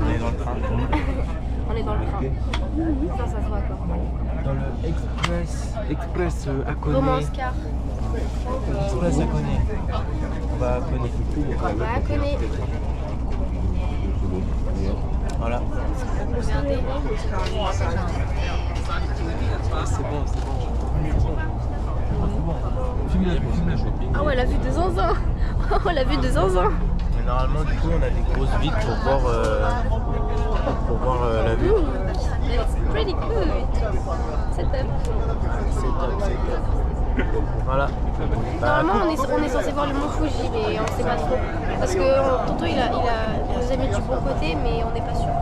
On est dans le train. On est dans le train. Ça se voit quoi. Dans le Express à Koné. Romance car. Express à Koné. On va à Koné. On va à Koné. Voilà. Regardez. C'est bon, c'est bon. Ah ouais, la vue de Zanzan. Oh, la vue de Zanzan. Mais normalement, du coup, on a des grosses vitres pour voir la vue. It's pretty good. C'est top. C'est top, c'est top. Voilà. Normalement, on est censé voir le mont Fuji, mais on sait pas trop. Parce que Tonton, il nous a mis du bon côté, mais on n'est pas sûr.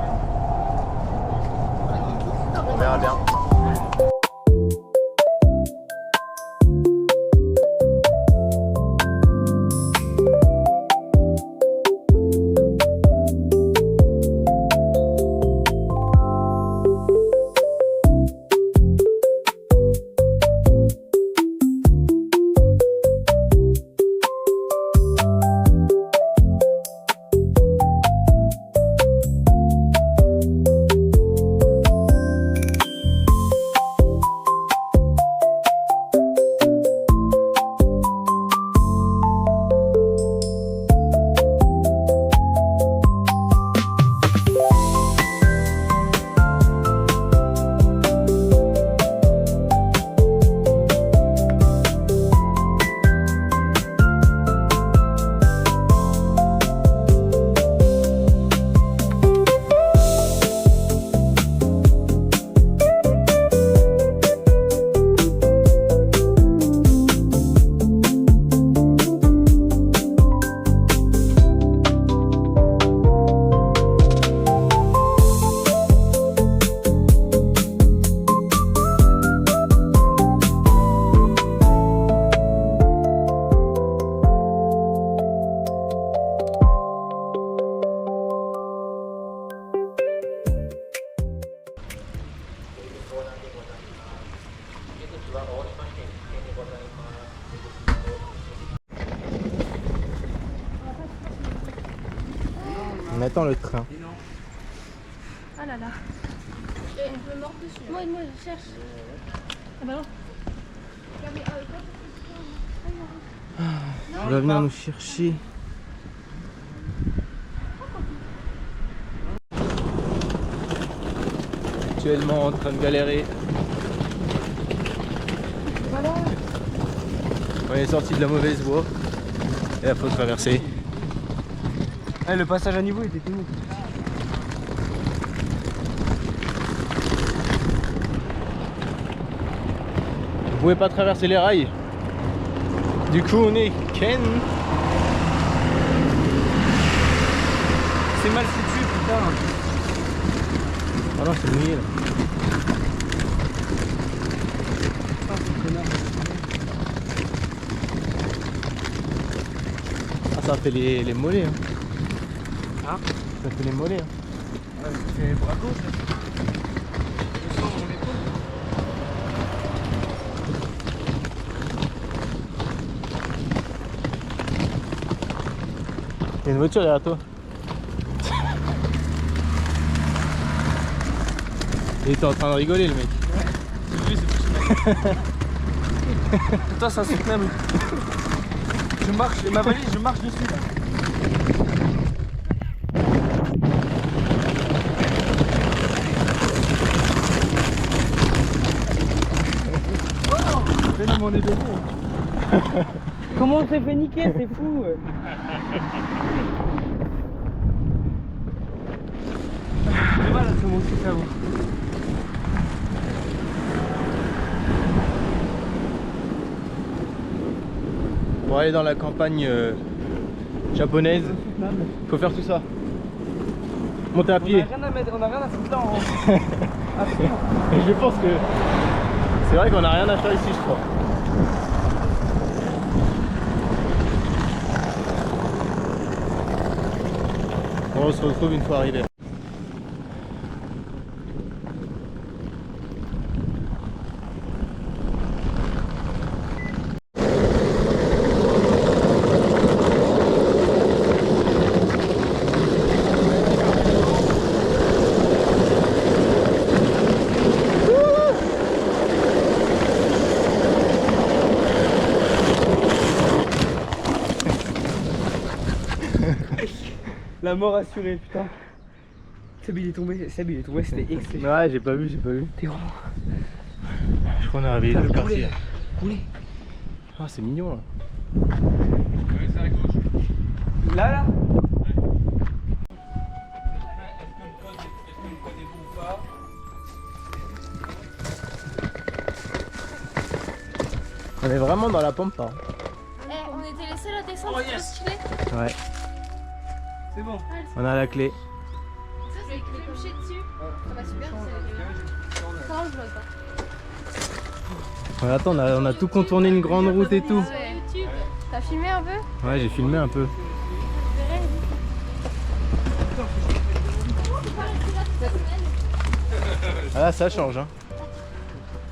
On verra bien. On attend le train. Ah là là. Je me mords dessus. Moi, je cherche. Ah bah non. Il va venir nous chercher. Actuellement en train de galérer. Voilà. On est sorti de la mauvaise voie. Et là faut traverser. Eh, le passage à niveau était tout mou. Vous pouvez pas traverser les rails. Du coup on est Ken. C'est mal situé, putain. Oh non, c'est mouillé là. Ah, ça fait les mollets. Hein. Hein? Ça fait les mollets. Hein. C'est bras gauche. Je sens mon épaule. Il y a une voiture derrière toi. Il était en train de rigoler le mec. Ouais. Lui, c'est plus Putain, c'est insoutenable. Je marche, et ma valise, je marche dessus là. On est debout. Comment on s'est fait niquer, c'est fou. J'ai mal à ce mot, c'est ça. Pour aller dans la campagne japonaise, faut faire tout ça. Monter à pied. On a rien à foutre là en... Je pense que c'est vrai qu'on a rien à faire ici, je crois. On se retrouve une fois arrivé. La mort assurée, putain. Seb il est tombé, c'était excellent. Ouais, j'ai pas vu. T'es grand. Je crois qu'on est arrivé dans le quartier. Là. Roulez. Ah, c'est mignon là. C'est à gauche. Là On est vraiment dans la pampa. Eh, on était les seuls à descendre, c'est trop stylé. Ouais, c'est bon. on a la clé. Ça, je vais me chier dessus. Ça va super, c'est la je vois pas. Ouais, attends, on a tout contourné une grande route et tout. Sur YouTube. T'as filmé un peu? Ouais, j'ai filmé un peu. Ah là, ça change, hein.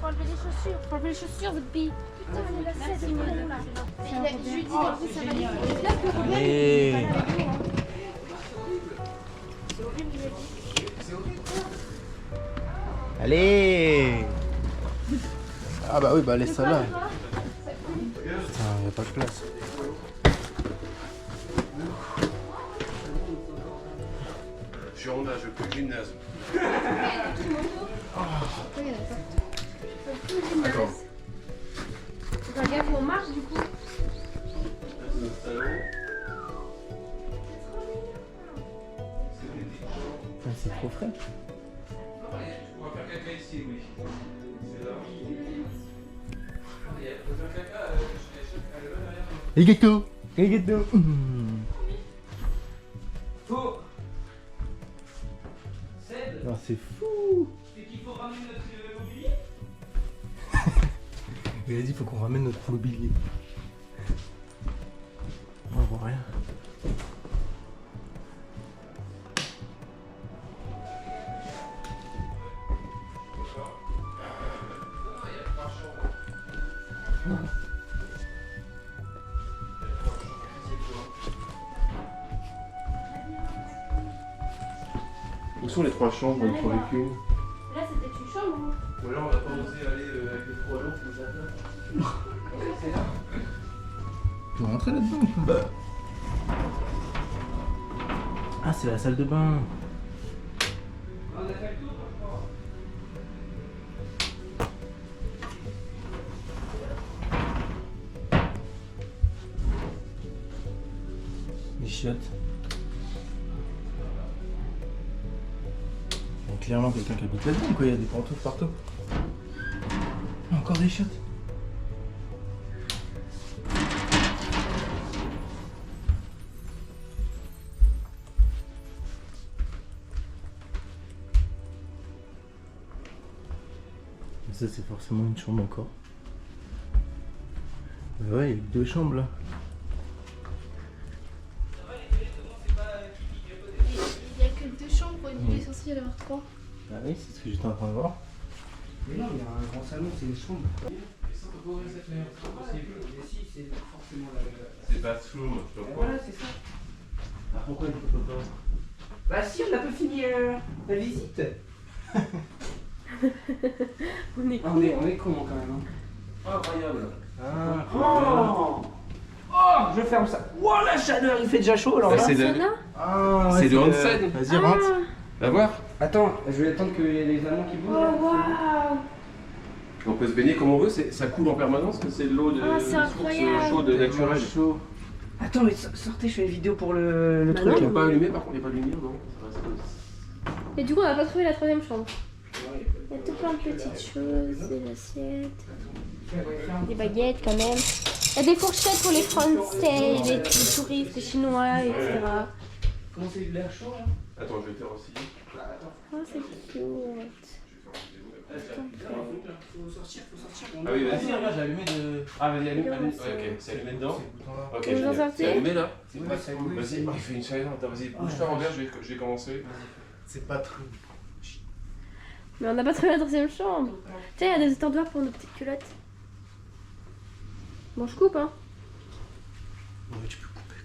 Faut enlever les chaussures, votre bille. Putain, c'est là. Je lui dis d'enlever sa valise. Allez. Allez. Ah bah oui, bah laisse ça là. Putain, y a pas de place. Je suis Honda, je fais le gymnase. Attends. Faut faire gaffe, on marche du coup. C'est trop frais. On va faire caca ici, oui. C'est là. Les gâteaux. Les gâteaux. Faux. Seb. Non, c'est fou. C'est qu'il faut ramener notre mobilier. Il a dit faut qu'on ramène notre mobilier. On voit rien. Où sont les 3 chambres? On ne trouvait qu'une. Là, c'était une chambre. Ou alors on n'a pas osé aller avec les 3 jours qui nous attendent. C'est là. Tu peux rentrer là-dedans ou pas? Ah, c'est la salle de bain. On a fait le tour, je crois. Les chiottes. Il y a clairement quelqu'un qui habite là-dedans, quoi. Il y a des pantoufles partout. Encore des chiottes. Ça, c'est forcément une chambre encore. Bah ouais, il y a que 2 chambres là. Il n'y a que 2 chambres, il est censé y en avoir 3. Ah oui, c'est ce que j'étais en train de voir. Mais non, il y a un grand salon, c'est une chambre. Et ça, on peut ouvrir cette fenêtre, c'est pas possible. Mais si, c'est forcément la. C'est bathroom, je sais pas quoi. Voilà, c'est ça. Ah, pourquoi il ne peut pas? Bah si, on n'a pas fini la visite. On est On est con quand même. Incroyable. Ah, Oh, je ferme ça. Oh, la chaleur, il fait déjà chaud alors Bah, là. c'est le... ah, C'est le onsen. Vas-y, rentre. Va voir. Attends, je vais attendre que les Allemands qui bougent. là. waouh! On peut se baigner comme on veut, ça coule en permanence, que c'est de l'eau de Ah, c'est source incroyable. chaude naturelle. chaud. Attends, mais sortez, je fais une vidéo pour le Bah truc. Il non. n'est pas allumé par contre, il n'y a pas de lumière, non? Ça reste... Et du coup, on n'a pas trouvé la 3ème chambre. Il y a tout plein de petites choses, des assiettes, des baguettes quand même. Il y a des fourchettes pour les Français, les touristes, les Chinois, etc. Comment c'est l'air chaud là? Attends, je vais faire aussi. Oh, c'est cute. Faut sortir. Ah oui, Vas-y, vas-y. regarde, j'ai allumé de. Ah, vas-y, allume. Ouais, Ouais, c'est- ok, c'est allumé dedans. Ok, Et vous en génial. sortez? C'est allumé là? Ouais, c'est allumé. Vas-y, il fait une chaleur. Attends, vas-y, bouge-toi, Robert, je vais commencer. C'est pas trop. Mais on n'a pas trouvé la 3ème chambre. Tiens, il y a des endroits pour nos petites culottes. Bon, je coupe, hein. Ouais, tu peux couper.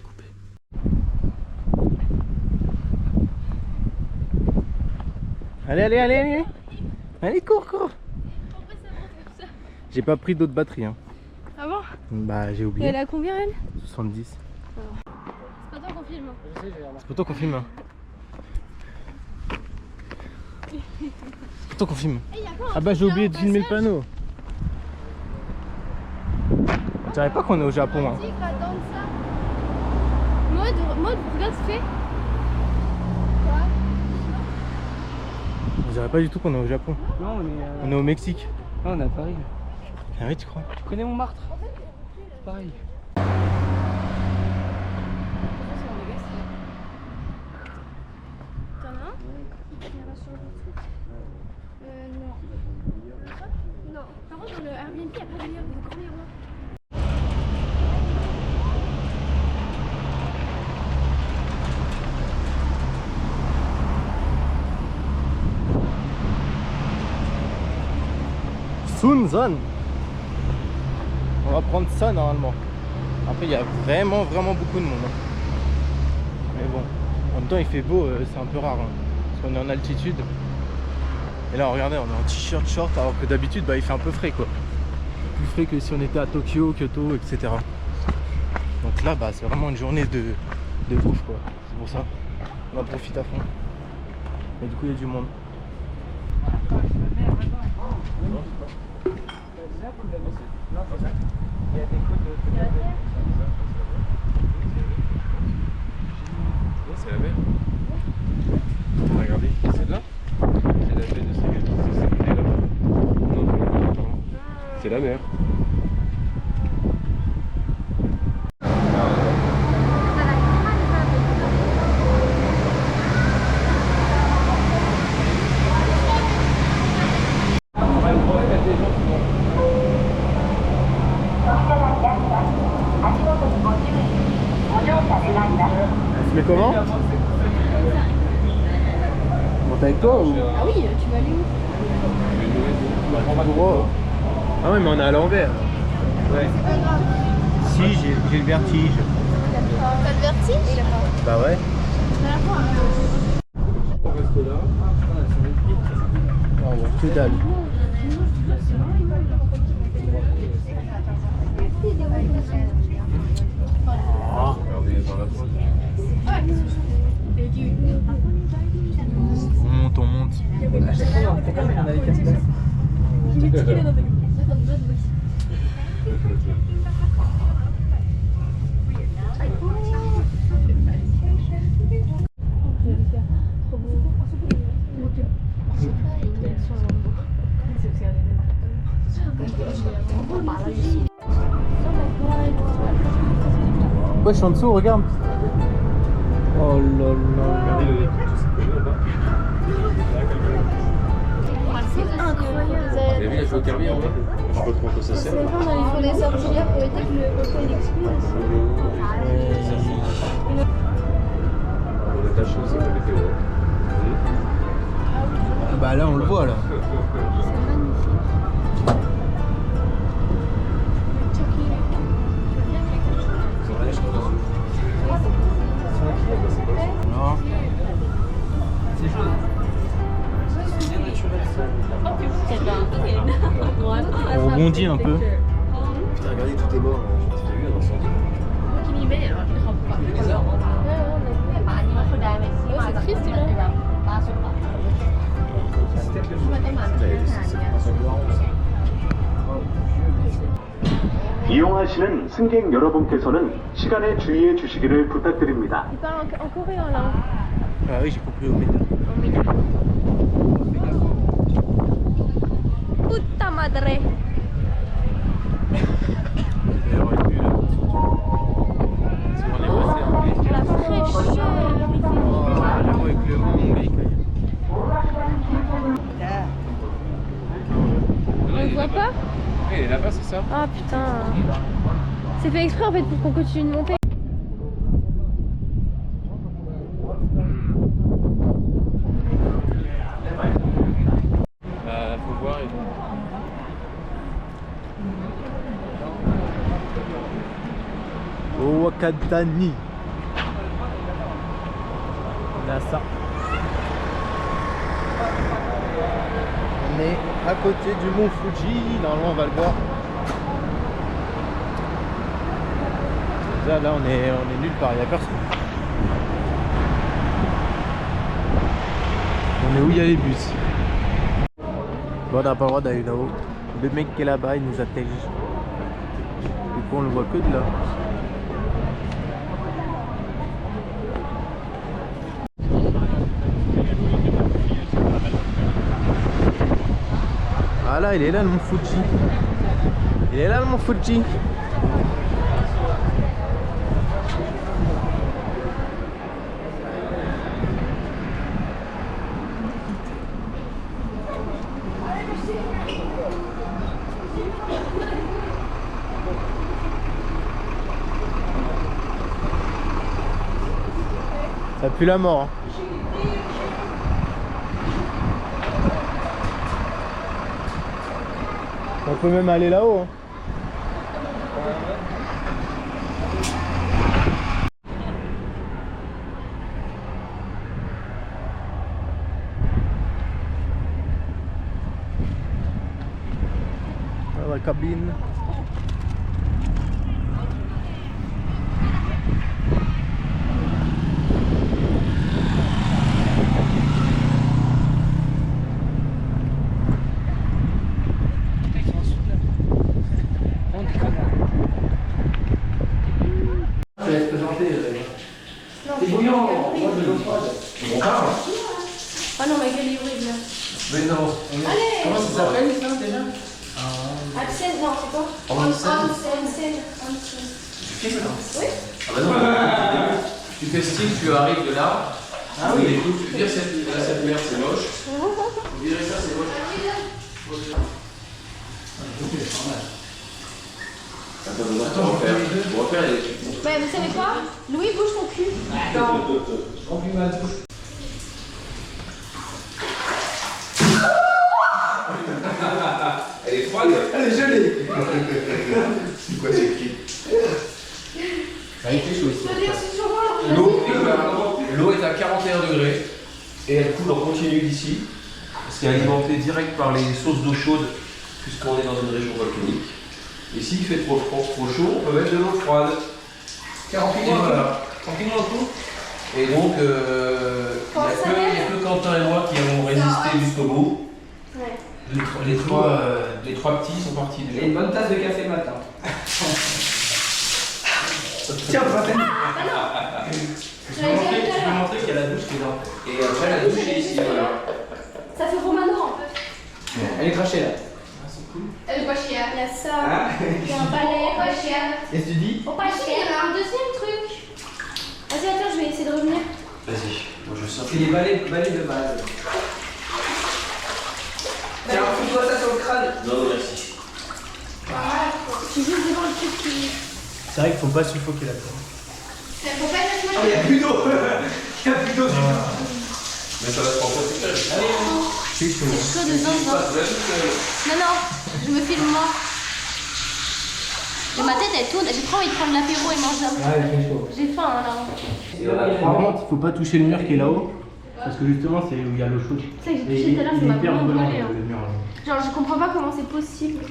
Allez. Allez, cours. J'ai pas pris d'autres batteries, hein. Ah bon? Bah, j'ai Et oublié. elle a combien, elle? 70. C'est pas toi qu'on filme. maintenant. C'est pour toi qu'on filme. C'est pour toi qu'on filme. Ah bah j'ai oublié de filmer le panneau. On dirait pas qu'on est au Japon. Hein. Maud, regarde ce que tu fais. On dirait pas du tout qu'on est au Japon. Non, On est au Mexique. Non, on est à Paris. Ah oui, tu crois? Tu connais Montmartre? C'est pareil. T'en as un? Non. Non. Par contre, dans le Airbnb, il n'y a pas de grand miroir. Sunzan. On va prendre ça normalement. Après il y a vraiment beaucoup de monde. Hein. Mais bon, en même temps il fait beau, c'est un peu rare. Hein, parce qu'on est en altitude. Et là regardez, on est en t-shirt short alors que d'habitude bah, il fait un peu frais quoi. Plus frais que si on était à Tokyo, Kyoto, etc. Donc là bah, c'est vraiment une journée de ouf quoi. C'est pour ça. On en profite à fond. Et du coup il y a du monde. C'est la mer. Regardez, c'est là. C'est la baie de Sagami. C'est là-bas. Non, pardon. C'est la mer. Mais comment? Monte avec toi ou? Ah oui, tu vas aller où? Ah ouais mais on est à l'envers. Ouais. Si j'ai le vertige. T'as le vertige? Bah ouais. On reste là. Oh, ouais, que dalle. Ah. Regardez dans la pause. On monte. Ouais, je suis en dessous, regarde. Oh là là. Regardez le là-bas. C'est incroyable. Vous avez vu, il y a joué au Kirby en bas. Je sais pas trop à quoi ça sert. Les gens dans les des sorties pour éviter que le coco il explose. On est attaché aussi avec les Ah bah là on le voit là. Non. On rebondit un peu. Putain, regardez, tout est mort. T'as vu un incendie? C'est triste là. 이용하시는 승객 여러분께서는 시간에 주의해 주시기를 부탁드립니다. Il parle en coréen là. Ah oui j'ai compris au métal. Puta madre. La fraîcheur. Avec le vent, On le voit pas? Oui, il est là-bas, c'est ça? Ah putain. C'est fait exprès en fait pour qu'on continue de monter. Faut voir. Au Wakatani. On a ça. On est à côté du mont Fuji. Normalement on va le voir. Là on est nulle part, il n'y a personne. Mais où il y a les bus? Bon, on n'a pas le droit d'aller là-haut. Le mec qui est là-bas, il nous attège. Du coup, on le voit que de là. Ah là, il est là le mont Fuji. Il est là le mont Fuji. Ça pue la mort. Hein. On peut même aller là-haut. Hein. La cabine. Ah non, ma gueule est horrible là. Mais non. Allez. Comment ça s'appelle ça déjà? Absène, non, c'est quoi? Onsen. Tu filmes là? Oui. Ah bah non. Tu fais style, tu arrives de là. Ah oui. Écoute, tu vires cette merde, c'est moche. Vous virez ça, c'est moche. Attends, on va refaire les trucs. Ouais, vous savez quoi? Louis, bouge ton cul. Remplis ma douche. Elle est froide. Elle est gelée. C'est quoi ces cris? Il fait chaud ici. L'eau est à 41 degrés et elle coule en continu d'ici. C'est alimenté direct par les sources d'eau chaude puisqu'on est dans une région volcanique. Et s'il fait trop chaud, on peut mettre de l'eau froide. 48 degrés. Voilà. Tranquillement le coup. Et donc, il n'y a que Quentin et moi qui avons résisté jusqu'au bout. Ouais. Les trois petits sont partis déjà. Et une bonne tasse de café matin. Tiens, Je l'avais dit tout à Tu peux l'heure. montrer qu'il y a la douche qui est là. Et après la douche est ici, voilà. Ça fait Romano un peu. Elle est crachée là. Elle est pas chère. Il y a ça. Hein? Il y a un balai. Pas cher. Qu'est-ce que tu dis? Oh, pas cher. Il y a un deuxième truc. Vas-y, attends, je vais essayer de revenir. Vas-y, moi je sors. C'est les balais de base. Tiens, fous-toi ça sur le crâne. Non, merci. Je suis juste devant le truc qui. C'est vrai qu'il faut pas suffoquer la pomme. Faut pas être Oh, il n'y a plus d'eau. Il n'y a plus d'eau. Mais ça va se prendre tout seul. Allez, C'est chaud. chaud de zinzin. Non, non, je me filme moi. Et ma tête elle tourne, j'ai trop envie de prendre l'apéro et manger un peu. Ouais, il fait chaud. J'ai faim hein, là. Par contre, il faut pas toucher le mur qui est là-haut. Parce que justement, c'est où il y a l'eau chaude. C'est ça que j'ai touché tout à l'heure, ça m'a vraiment brûlé. Hein. Le mur, là. Genre, je comprends pas comment c'est possible.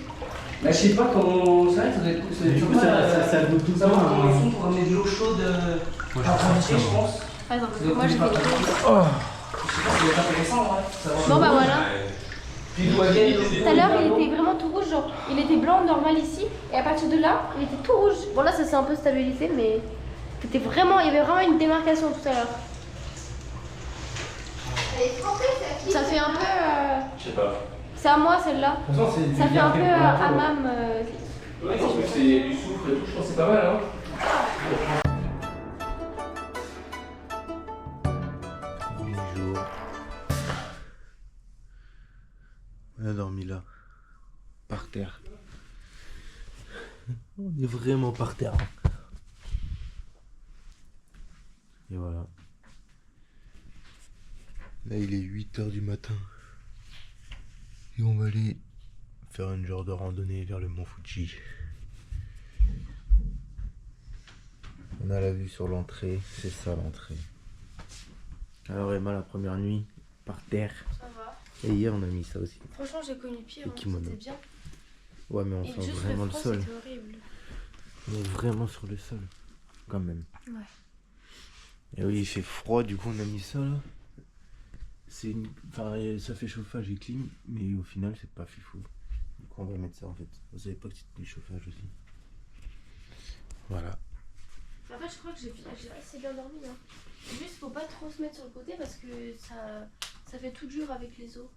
Bah, je sais pas comment. C'est vrai que ça doit être. Du coup, ça goûte tout le Ça va temps. dans le fond pour amener de l'eau chaude à inviter, je pense. Par exemple, Ça doit moi j'ai coûter des pas choses. Je sais pas, ça doit être intéressant, ouais. Bon bah voilà. Puis d'où elle vient, Tout à l'heure il était vraiment tout rouge, genre il était blanc normal ici, et à partir de là, il était tout rouge. Bon là ça s'est un peu stabilisé, mais c'était vraiment, il y avait vraiment une démarcation tout à l'heure. Ça fait un peu. Je sais pas. C'est à moi celle-là. De toute façon, c'est Ça fait un peu hammam. Ouais, parce que c'est du soufre et tout, je pense que c'est pas mal, hein. Bonjour. On a dormi là, par terre. On est vraiment par terre. Et voilà. Là il est 8h du matin. Et on va aller faire une genre de randonnée vers le mont Fuji. On a la vue sur l'entrée, c'est ça l'entrée. Alors Emma, la première nuit, par terre. Ça va. Et hier on a mis ça aussi. Franchement j'ai connu pire, Le kimono. c'était bien. Ouais mais on Et sent juste vraiment le froid, sol. c'était horrible. On est vraiment sur le sol. Quand même. Ouais. Et oui il fait froid, du coup on a mis ça là. Enfin, ça fait chauffage et clim, mais au final c'est pas fifou. Donc on va mettre ça en fait. Vous savez pas que c'était du chauffage aussi. Voilà. En fait, je crois que j'ai assez bien dormi. Hein. Juste, faut pas trop se mettre sur le côté parce que ça fait tout dur avec les os.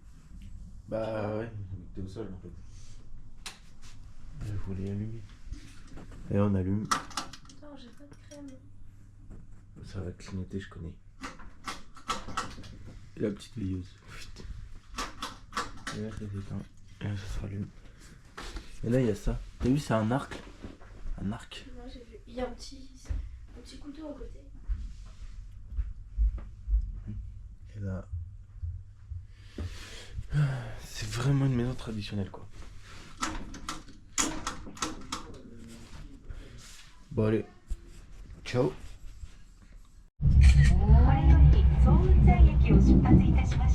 Bah ouais, t'es au sol en fait. Je voulais allumer. Et on allume. Attends, j'ai pas de crème. Ça va clignoter, je connais. Et la petite veilleuse. Putain. Et là ça s'éteint. Et là ça se rallume. Et là il y a ça. T'as vu, c'est un arc. Un arc. Moi j'ai vu. Il y a un petit couteau à côté. Et là. C'est vraiment une maison traditionnelle quoi. Bon allez. Ciao.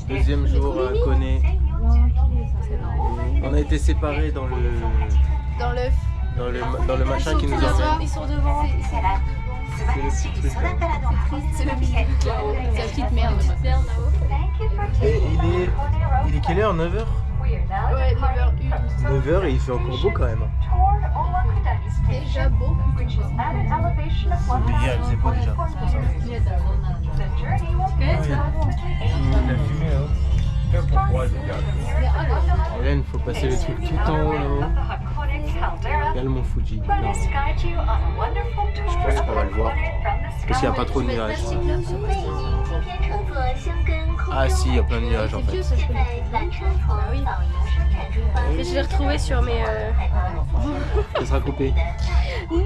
Deuxième jour à Koné. On a été séparés dans le machin qui nous emmène. Ils sont devant. C'est le petit truc là. C'est le petit truc là-haut. C'est la petite merde là-haut. Et il est quelle heure? 9h? Ouais, 9h01. 9h et il fait encore beau quand même. Déjà beau. Mais hier il faisait beau déjà. La fumée là-haut. Hélène, faut passer le truc tout en haut là-haut. Il y a le mont Fuji. Non. Je pense qu'on va le voir. Parce qu'il n'y a pas trop de nuages. Ah si, il y a plein de nuages en fait. Ah oui. Mais je l'ai retrouvé sur mes... Ça sera coupé. Non.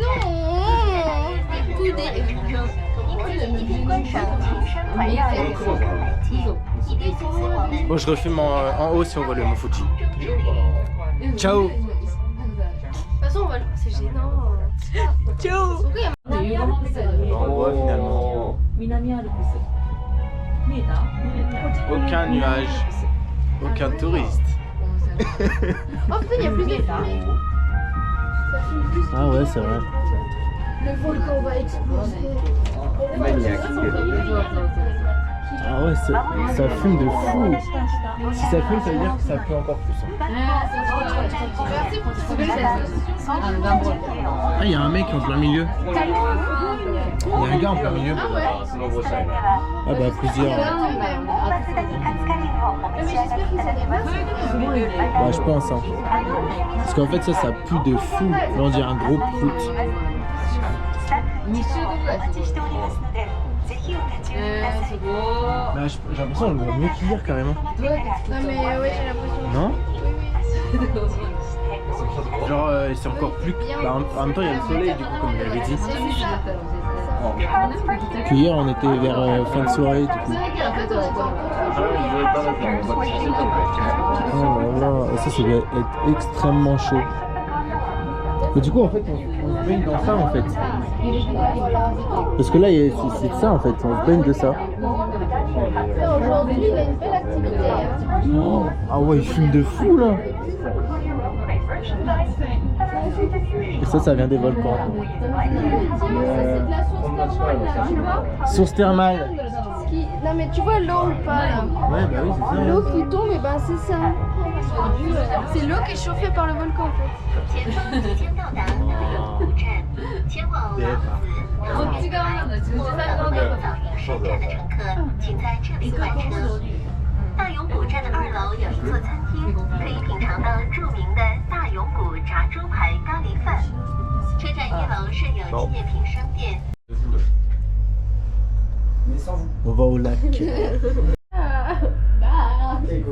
Bon, je refilme en haut si on voit le mont Fuji. Ciao. De toute façon, on va le... C'est gênant. Ciao. On voit finalement. Aucun nuage. Aucun touriste. Oh putain, il y a plus de fumée. Ça fume plus. Ah ouais, c'est vrai. Le volcan va exploser. Ah ouais, ça fume de fou. Si ça fume, ça veut dire que ça pue encore plus. Ah, il y a un mec en plein milieu. Il y a un gars en plein milieu. Ah bah plusieurs. Bah je pense hein. Parce qu'en fait ça pue de fou. Là on dirait un gros prout. Bah, j'ai l'impression qu'on le voit mieux qu'hier carrément. Non mais ouais, j'ai l'impression. Non? Genre c'est encore plus... Bah, en même temps il y a le soleil du coup comme je l'avais dit. Puis hier on était vers fin de soirée du coup. Oh là là, et ça doit être extrêmement chaud. Mais du coup en fait on se baigne dans ça en fait. Parce que là c'est de ça en fait, on se baigne de ça. Aujourd'hui il a une belle activité. Oh. Ah ouais il fume de fou là. Et ça vient des volcans. Source thermale. Non mais tu vois l'eau ou pas là? Ouais bah oui c'est ça. L'eau qui tombe et ben c'est ça. C'est l'eau qui est chauffée par le volcan en fait. On va au lac. La queue,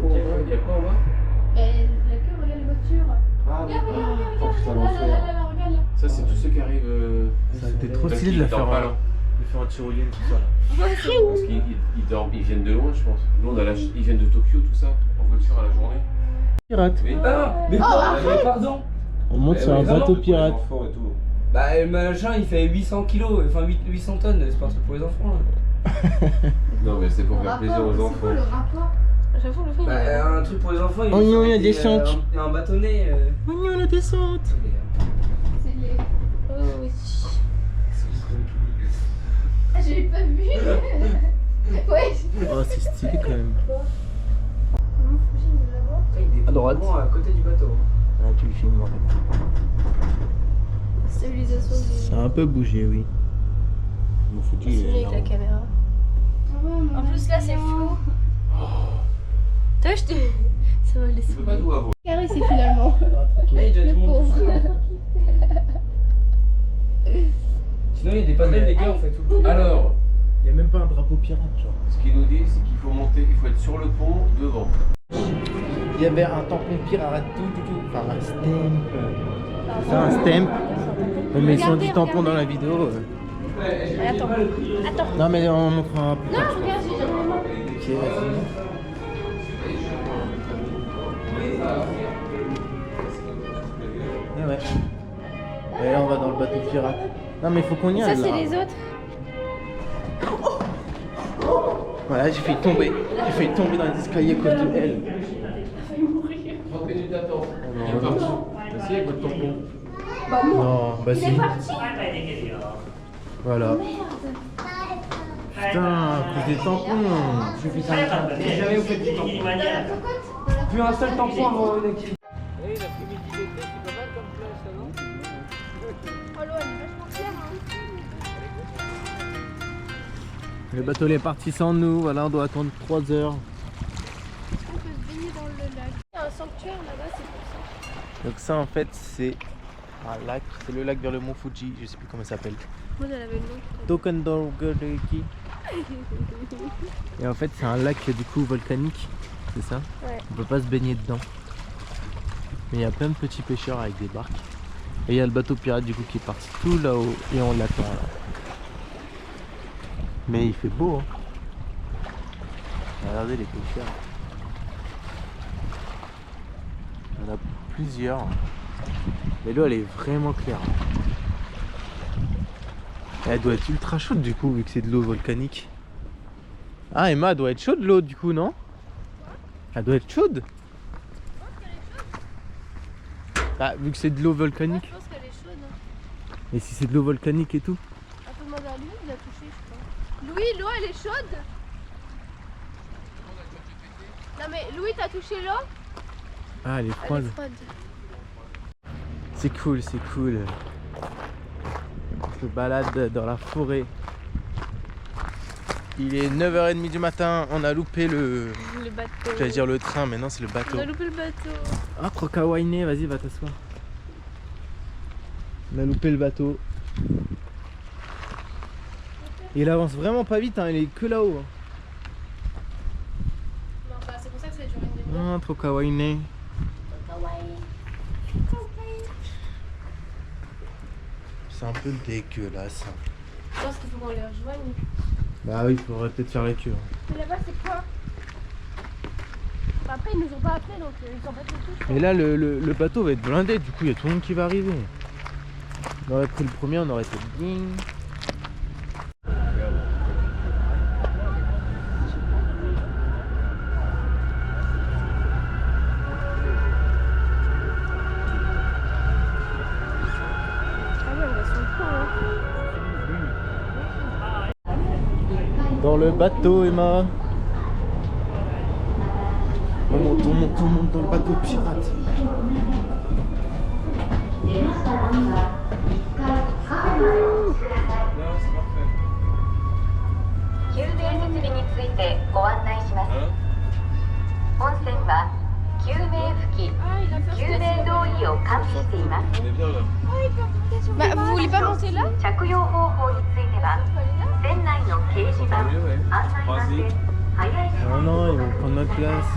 regarde les voitures. Ça, c'est tous ceux qui arrivent. Ça a été trop stylé de la faire de faire en tyrolienne tout ça là. Je pense qu'ils dorment, ils viennent de loin, je pense. Nous, ils viennent de Tokyo, tout ça, en voiture à la journée. Pirate. Oui. Ah, mais pardon. On monte sur un bateau pirate. Bah le machin il fait 800 kilos, enfin 800 tonnes, c'est pas un truc pour les enfants là. Non mais c'est pour faire plaisir aux enfants. Le rapport. J'avoue le fait. Bah un truc pour les enfants, il Oignon, il y a faut des chantes. un bâtonnet. Oignon la descente. C'est les... Oh oui. Ah, j'ai pas vu. Ouais. Oh, c'est stylé quand même. À droite. À côté du bateau. Là, tu le filmes. Stabilisation Ça a un peu bougé, oui. Mon foutu, il est avec la énorme. caméra. En plus là c'est flou. Toi je te... Ça va laisser. Je peux pas tout avoir. Carré c'est finalement. Hey, déjà Le tout le monde. pauvre. Sinon, il y a des panels, les gars, on fait tout. Alors, Il n'y a même pas un drapeau pirate, genre. ce qu'il nous dit, c'est qu'il faut monter, il faut être sur le pont devant. Il y avait un tampon pirate, tout. Enfin, un stamp. C'est ça, un stamp. Mais ils ont dit tampon dans la vidéo. Attends. Non, mais on montrera plus Non, tard. regarde, j'ai jamais main. Ok, vas-y. Et ouais. Et là, on va dans le bateau pirate. Non, mais il faut qu'on y Ça aille. c'est là. les autres. Voilà, j'ai failli tomber. J'ai failli tomber dans les escaliers à cause de elle. Rentrez du taton. Il est parti. Merci avec votre tampon. Non, bah si. Voilà. Putain, plus des tampons. Jamais vous faites du tampon. Plus un seul tampon avant une activité. Le bateau il est parti sans nous, voilà, on doit attendre 3 heures. On peut se baigner dans le lac. Il y a un sanctuaire là-bas, c'est pour ça. Donc ça en fait c'est un lac, c'est le lac vers le mont Fuji, je sais plus comment ça s'appelle. Moi elle avait le nom. Tokandorgereki. Et en fait c'est un lac du coup volcanique, c'est ça? Ouais. On peut pas se baigner dedans. Mais il y a plein de petits pêcheurs avec des barques. Et il y a le bateau pirate du coup qui est parti tout là-haut et on l'attend là. Mais il fait beau hein. Regardez les pêcheurs. Il y en a plusieurs. Mais l'eau elle est vraiment claire. Et elle doit être ultra chaude du coup vu que c'est de l'eau volcanique. Ah Emma elle doit être chaude l'eau du coup non? Elle doit être chaude. Ah vu que c'est de l'eau volcanique. Je pense qu'elle est chaude. Hein. Et si c'est de l'eau volcanique et tout? Un peu demander à Louis, il a touché je crois. Louis, l'eau elle est chaude? Non mais Louis t'as touché l'eau? Ah elle est Elle froide. est froide. C'est cool, c'est cool. On se balade dans la forêt. Il est 9h30 du matin, on a loupé le... Le bateau. J'allais dire le train, mais non c'est le bateau. On a loupé le bateau. Ah trop kawaii, vas-y va t'asseoir. On a loupé le bateau. Et il avance vraiment pas vite, hein, il est que là-haut. Hein. Non, bah, c'est pour ça que ça dure une demi-heure. Ah trop kawaii. C'est un peu dégueulasse. Je pense qu'il faut qu'on les rejoigne. Bah oui, il faudrait peut-être faire les queues. Mais là-bas c'est quoi? Bah, après ils nous ont pas appelé donc ils sont pas tous. Et là le bateau va être blindé, du coup il y a tout le monde qui va arriver. On aurait pris le premier, on aurait été bien. Ah ouais, on va sur le pont hein. Dans le bateau Emma. On monte dans le bateau pirate. Bah vous voulez pas monter là? Non, non, ils vont prendre notre place.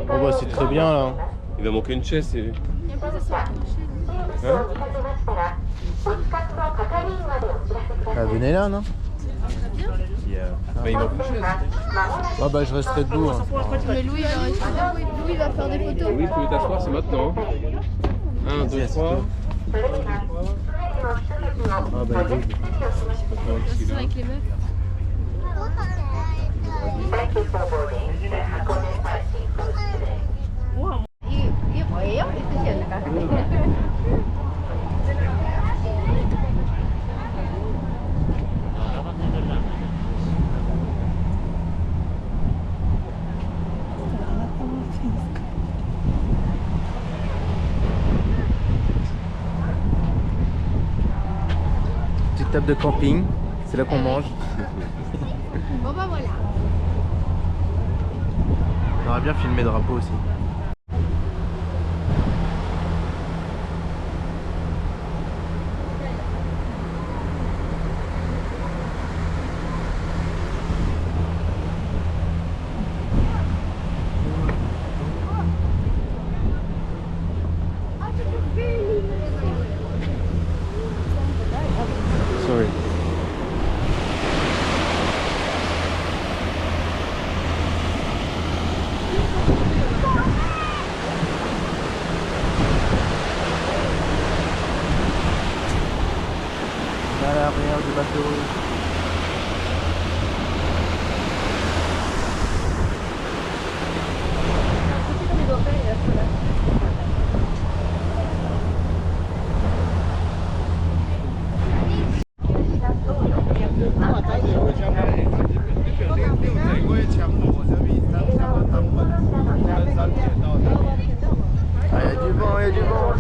Oh bah c'est très bien là. Il va manquer une chaise. Il y a pas de ça. Hein? Ah, venez là non? Bah, il manque une chaise. Ah bah je resterai debout. Hein. Mais Louis il va rester là. Louis il va faire des photos. Oui, vous pouvez t'asseoir, c'est maintenant. 1, 2, 3. Ah bah il est. C'est avec les meufs. Petite table de camping, c'est là qu'on mange. Bon bah voilà. On aurait bien filmé le drapeau aussi. Sorry. À l'arrière du bateau. Ah, il y a du vent, il y a du vent.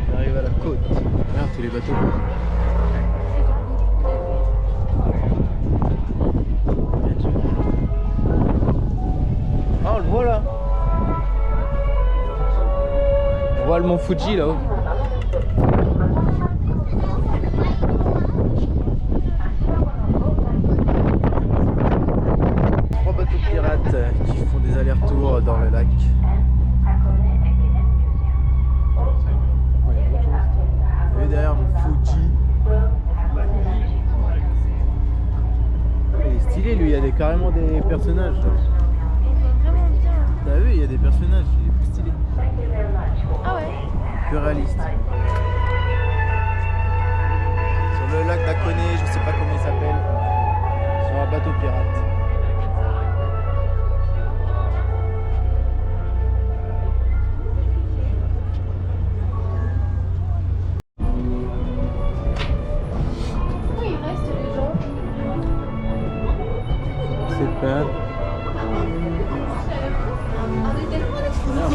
On arrive à la côte. Regarde tous les bateaux. Ah, on le voit là. On voit le mont Fuji là-haut. Trois bateaux pirates qui font des allers-retours dans le lac. Et derrière mon Fuji. Il est stylé lui, il y a carrément des personnages. Vraiment bien. T'as vu, il y a des personnages, il est plus stylé. Ah ouais. Plus réaliste. Sur le lac d'Akone, je sais pas comment il s'appelle. Sur un bateau pirate. Pourquoi il reste les gens? C'est pas.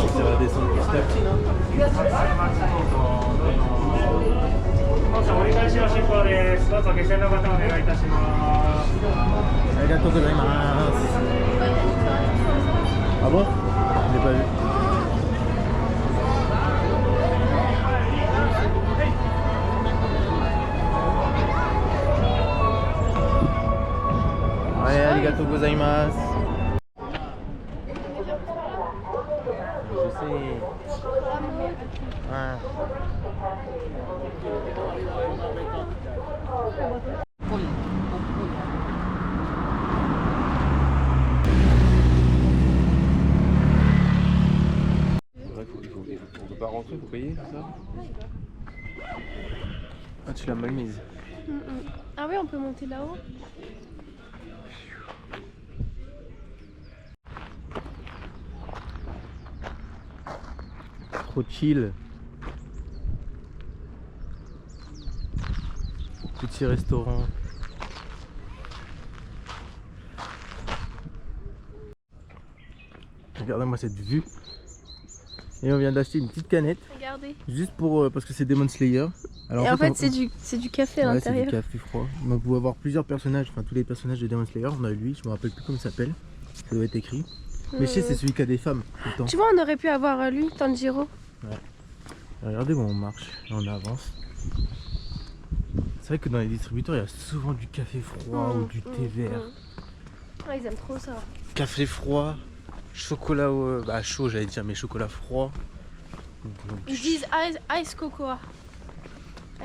Ça va descendre petit à petit, non? 折り返しの進行です。どうぞ下船の方お願いいたします。ありがとうございます。Ah bon? Je l'ai pas vu. Allez, arigatou gozaimasu. Je sais. Ouais. On peut pas rentrer, faut payer, c'est ça? Ah, tu l'as mal mise. Ah oui, on peut monter là-haut. Trop chill. Petit restaurant. Regardez-moi cette vue. Et on vient d'acheter une petite canette. Regardez. Juste pour parce que c'est Demon Slayer. Alors, Et en fait, c'est du café à ouais, c'est l'intérieur. du café froid. On va avoir plusieurs personnages, enfin tous les personnages de Demon Slayer. On a lui, je me rappelle plus comment il s'appelle. Ça doit être écrit. Mais je sais, c'est celui qui a des femmes tout le temps. Tu vois, on aurait pu avoir lui, Tanjiro. Ouais. Regardez où on marche, on avance. C'est vrai que dans les distributeurs, il y a souvent du café froid ou du thé vert. Ouais, ils aiment trop ça. Café froid, chocolat bah chaud, j'allais dire, mais chocolat froid. Ils disent ice cocoa.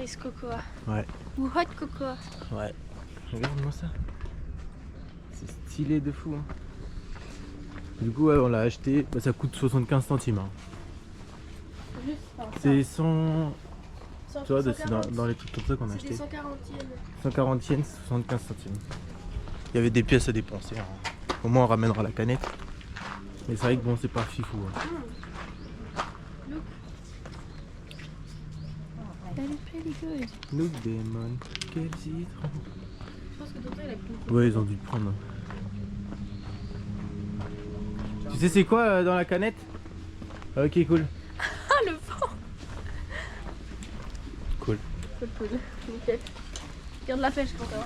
Ice cocoa. Ouais. Ou hot cocoa. Ouais. Regarde-moi ça. C'est stylé de fou. Hein. Du coup, ouais, on l'a acheté. Bah, ça coûte 75 centimes. Hein. C'est 100. Tu vois, c'est dans les trucs comme ça qu'on a acheté. 140 yens. 140 yens, 75 centimes. Il y avait des pièces à dépenser. Hein. Au moins, on ramènera la canette. Mais c'est vrai que bon, c'est pas fifou. Hein. Look. That is pretty good. Look, Demon. Quel citron. Je pense que Tonton il a pris. Ouais, ils ont dû le prendre. Tu sais c'est quoi dans la canette? Ok, cool. Ah, le vent. Cool. Cool. Nickel. Garde la pêche, Quentin.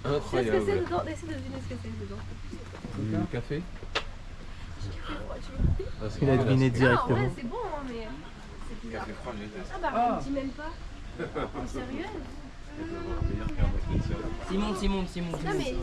Qu'est-ce que c'est dedans? Essaye de deviner ce que c'est dedans. Du café. Parce qu'il a deviné Non, en directement. vrai, c'est bon, hein, mais c'est bizarre. Ah bah, on dit même pas. T'es sérieuse? Simon. Non, mais.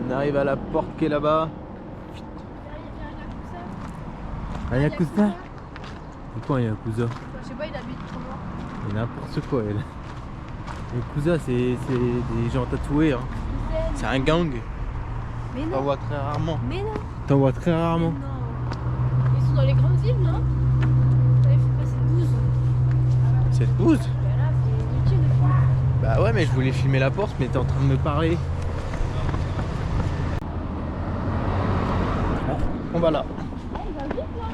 On arrive à la porte qui est là-bas. Un Yakuza? C'est quoi un Yakuza? Je sais pas, il habite trop loin. C'est n'importe quoi elle. Yakuza c'est des gens tatoués. Hein. C'est un gang. Mais T'en non. vois très rarement. Mais non. T'en vois très rarement. Non. Ils sont dans les grandes villes, non? Ouais, il faut passer 12. Cette bouse? Bah là, c'est inutile de faire. Bah ouais mais je voulais filmer la porte mais t'es en train de me parler. On va là. Ah, il va vite là.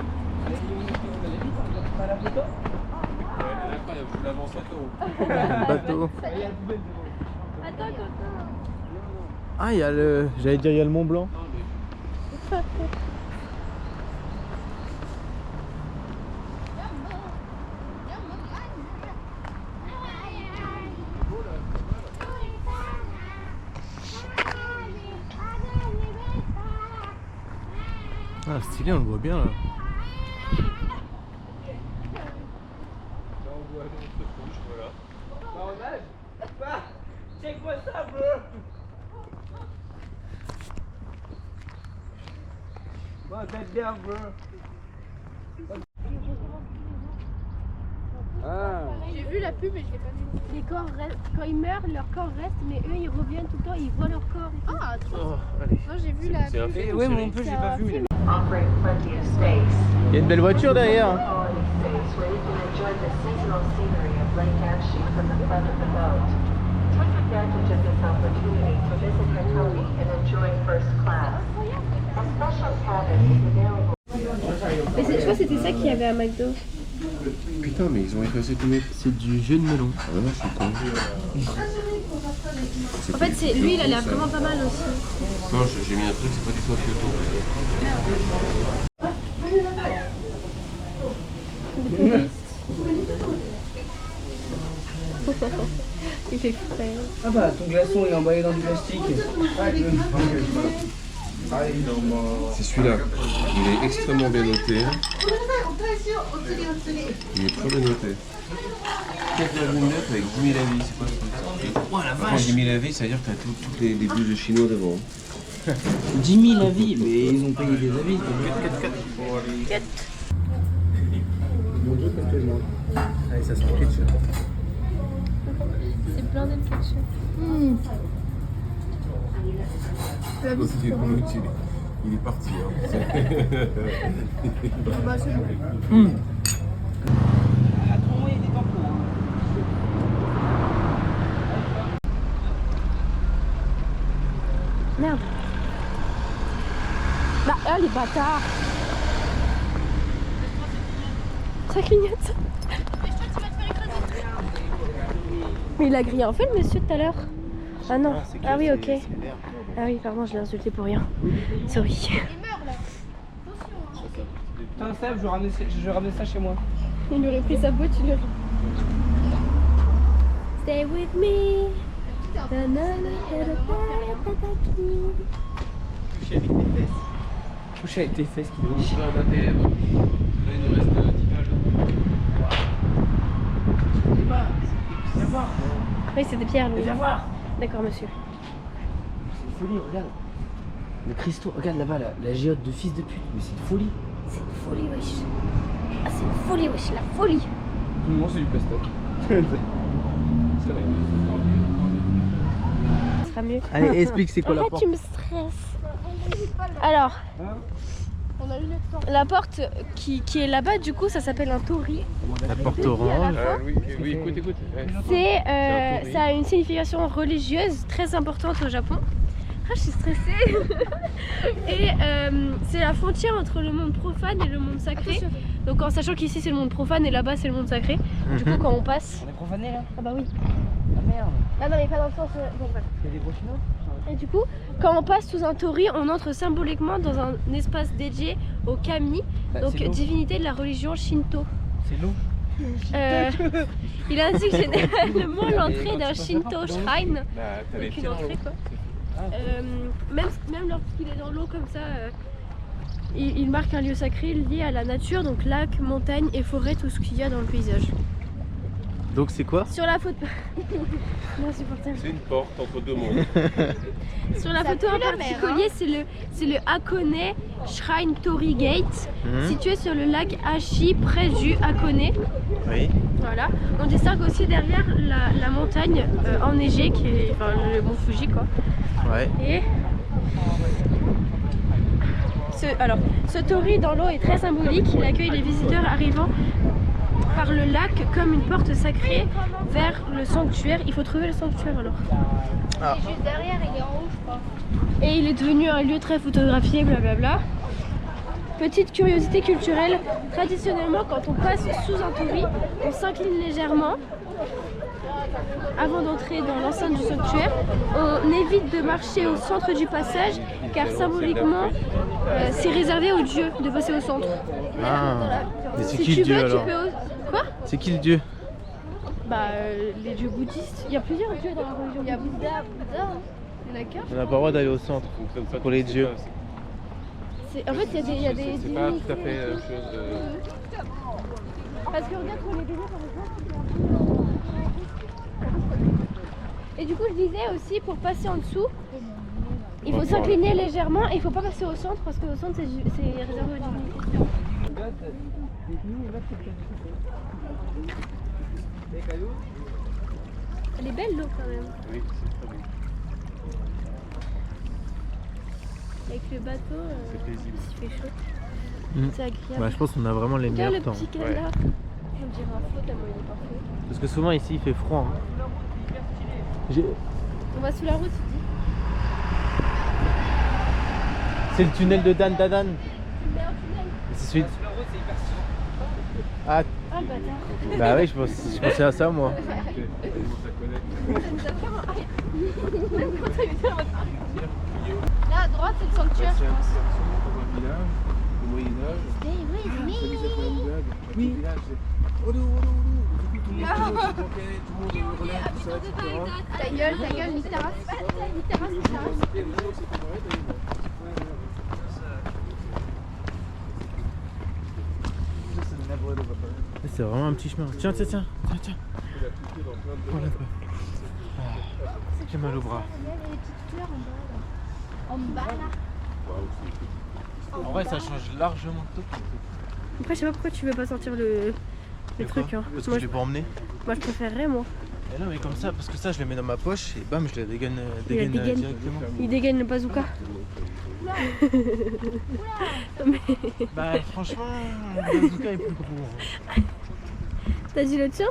Incroyable, je l'avance Le bateau. Attends, Quentin. Ah il y a le. J'allais dire il y a le Mont Blanc. Ah stylé, on le voit bien là. Check what's up, bro. What's that down, bro? J'ai vu la pub et je l'ai pas vu. Les corps restent, quand ils meurent, leur corps reste, mais eux ils reviennent tout le temps, ils voient leur corps. Et tout. Ah, trop. Oh, allez. Moi j'ai vu la C'est un pub. film. Ouais, moi non plus, j'ai pas vu. offering plenty of space. Il y a une belle voiture derrière. Hein. Quality space where you can enjoy the seasonal scenery of Lake Anshi from the front of the boat. Take advantage of this opportunity to visit Hitomi and enjoy first class. A special cabin is available. Mais je crois que c'était ça qu'il y avait à McDo. Putain, mais ils ont effacé tous mes. C'est du jus de melon. Ah non, je suis con. En fait, c'est lui il a l'air vraiment pas mal aussi. Non, j'ai mis un truc, c'est pas du tout un Kyoto. Il fait frais. Ah bah, ton glaçon est emballé dans du plastique. C'est celui-là. Il est extrêmement bien noté. Il est très bien noté. 4,9 avec 10 000 avis, c'est quoi ce truc? Oh la vache! 10 000 avis, ça veut dire que t'as toutes les bouses de chinois devant. 10 000 avis, mais ils ont payé des avis. Allez, ça sent le ketchup. C'est plein de ketchup. Il est parti. Hein. Bah c'est bon. Merde. Bah ah les bâtards. Ça clignote. Mais il a grillé un feu le monsieur tout à l'heure. Ah non. Ah oui ok. Ah oui pardon je l'ai insulté pour rien. Sorry. Putain, Seb, je vais ramener ça chez moi. Il aurait pris sa boîte, il aurait. Stay with me. Toucher avec tes fesses. Toucher avec tes fesses qui On va dater les lèvres. Là, il nous reste 10 pages. Viens voir. Oui, c'est des pierres, lui. Viens voir. D'accord, monsieur. C'est une folie, regarde. Le cristaux, regarde là-bas, la géote de fils de pute. Mais c'est une folie. C'est une folie, wesh. Ah, c'est une folie, wesh, la folie. Tout le monde, c'est du plastoc. Ça sera mieux. Allez, explique c'est quoi la Arrête, porte. tu me stresses. Alors, la porte qui est là-bas, du coup, ça s'appelle un tori. La porte orange. Oui, écoute. C'est, un tori. ça a une signification religieuse très importante au Japon. Ah, je suis stressée. Et c'est la frontière entre le monde profane et le monde sacré. Donc en sachant qu'ici c'est le monde profane et là-bas c'est le monde sacré. Du coup, quand on passe... On est profané là. Ah bah oui. Ah merde. Ah non, mais pas dans le sens... bon, voilà. Il y a des gros chinois. Et du coup, quand on passe sous un tori, on entre symboliquement dans un espace dédié au kami, donc c'est l'eau. divinité de la religion Shinto. C'est l'eau. Il indique généralement l'entrée d'un Shinto shrine, T'as les donc une pierres entrée quoi. Même lorsqu'il est dans l'eau comme ça, il marque un lieu sacré lié à la nature, donc lac, montagne et forêt, tout ce qu'il y a dans le paysage. Donc c'est quoi? Sur la photo... Merci pour ta... C'est une porte entre deux mondes. Sur la photo en particulier, c'est le Hakone Shrine Tori Gate, situé sur le lac Ashi, près du Hakone. Oui. Voilà. On distingue aussi derrière la montagne enneigée, qui est enfin, le mont Fuji, quoi. Ouais. Et ce tori dans l'eau est très symbolique. Il accueille les visiteurs arrivant par le lac comme une porte sacrée vers le sanctuaire. Il faut trouver le sanctuaire alors. Ah. Juste derrière, il est en haut, je crois. Et il est devenu un lieu très photographié, blablabla. Petite curiosité culturelle, traditionnellement quand on passe sous un tori, on s'incline légèrement avant d'entrer dans l'enceinte du sanctuaire. On évite de marcher au centre du passage car symboliquement c'est réservé aux dieux de passer au centre. Ah. Mais c'est Si qui tu le dieu veux, alors? tu peux... Quoi? C'est qui le dieu? Bah les dieux bouddhistes. Il y a plusieurs dieux dans la religion. Il y a Bouddha, il y en a qu'un. On n'a pas le droit d'aller au centre pour les dieux. En fait, il y a des C'est pas limites. tout à fait la même chose. Parce que regarde pour les bébés par exemple. Et du coup je disais aussi pour passer en dessous, il faut s'incliner légèrement et il faut pas passer au centre parce qu'au centre c'est réservé aux divinités. Elle est belle l'eau quand même. Oui, c'est très beau. Avec le bateau, C'est paisible. il fait chaud. C'est agréable. Bah, je pense qu'on a vraiment les Regarde meilleurs le temps. petit canard. On dirait un faux tellement il est parfait. Parce que souvent ici il fait froid. Hein. On va sous la route, tu dis. C'est le tunnel de Dan Dadan. C'est celui. Ah, Ah le bâtard. bah oui, je pensais à ça moi. Là à droite c'est le sanctuaire je pense. Au Moyen-Âge. Oui. Ta gueule, une terrasse. C'est vraiment un petit chemin. Tiens. Oh là J'ai mal au bras. En bas là. En vrai, ça change largement de tout. Après, je sais pas pourquoi tu veux pas sortir le truc. Hein. Parce que Moi, je l'ai pas emmené. moi, je préférerais, moi. Et là, mais comme ça, parce que ça, je le mets dans ma poche et bam, je le dégaine, Il la dégaine. directement. Il dégaine le bazooka. Bah, franchement, le bazooka est plus gros. Hein. T'as dit le tien?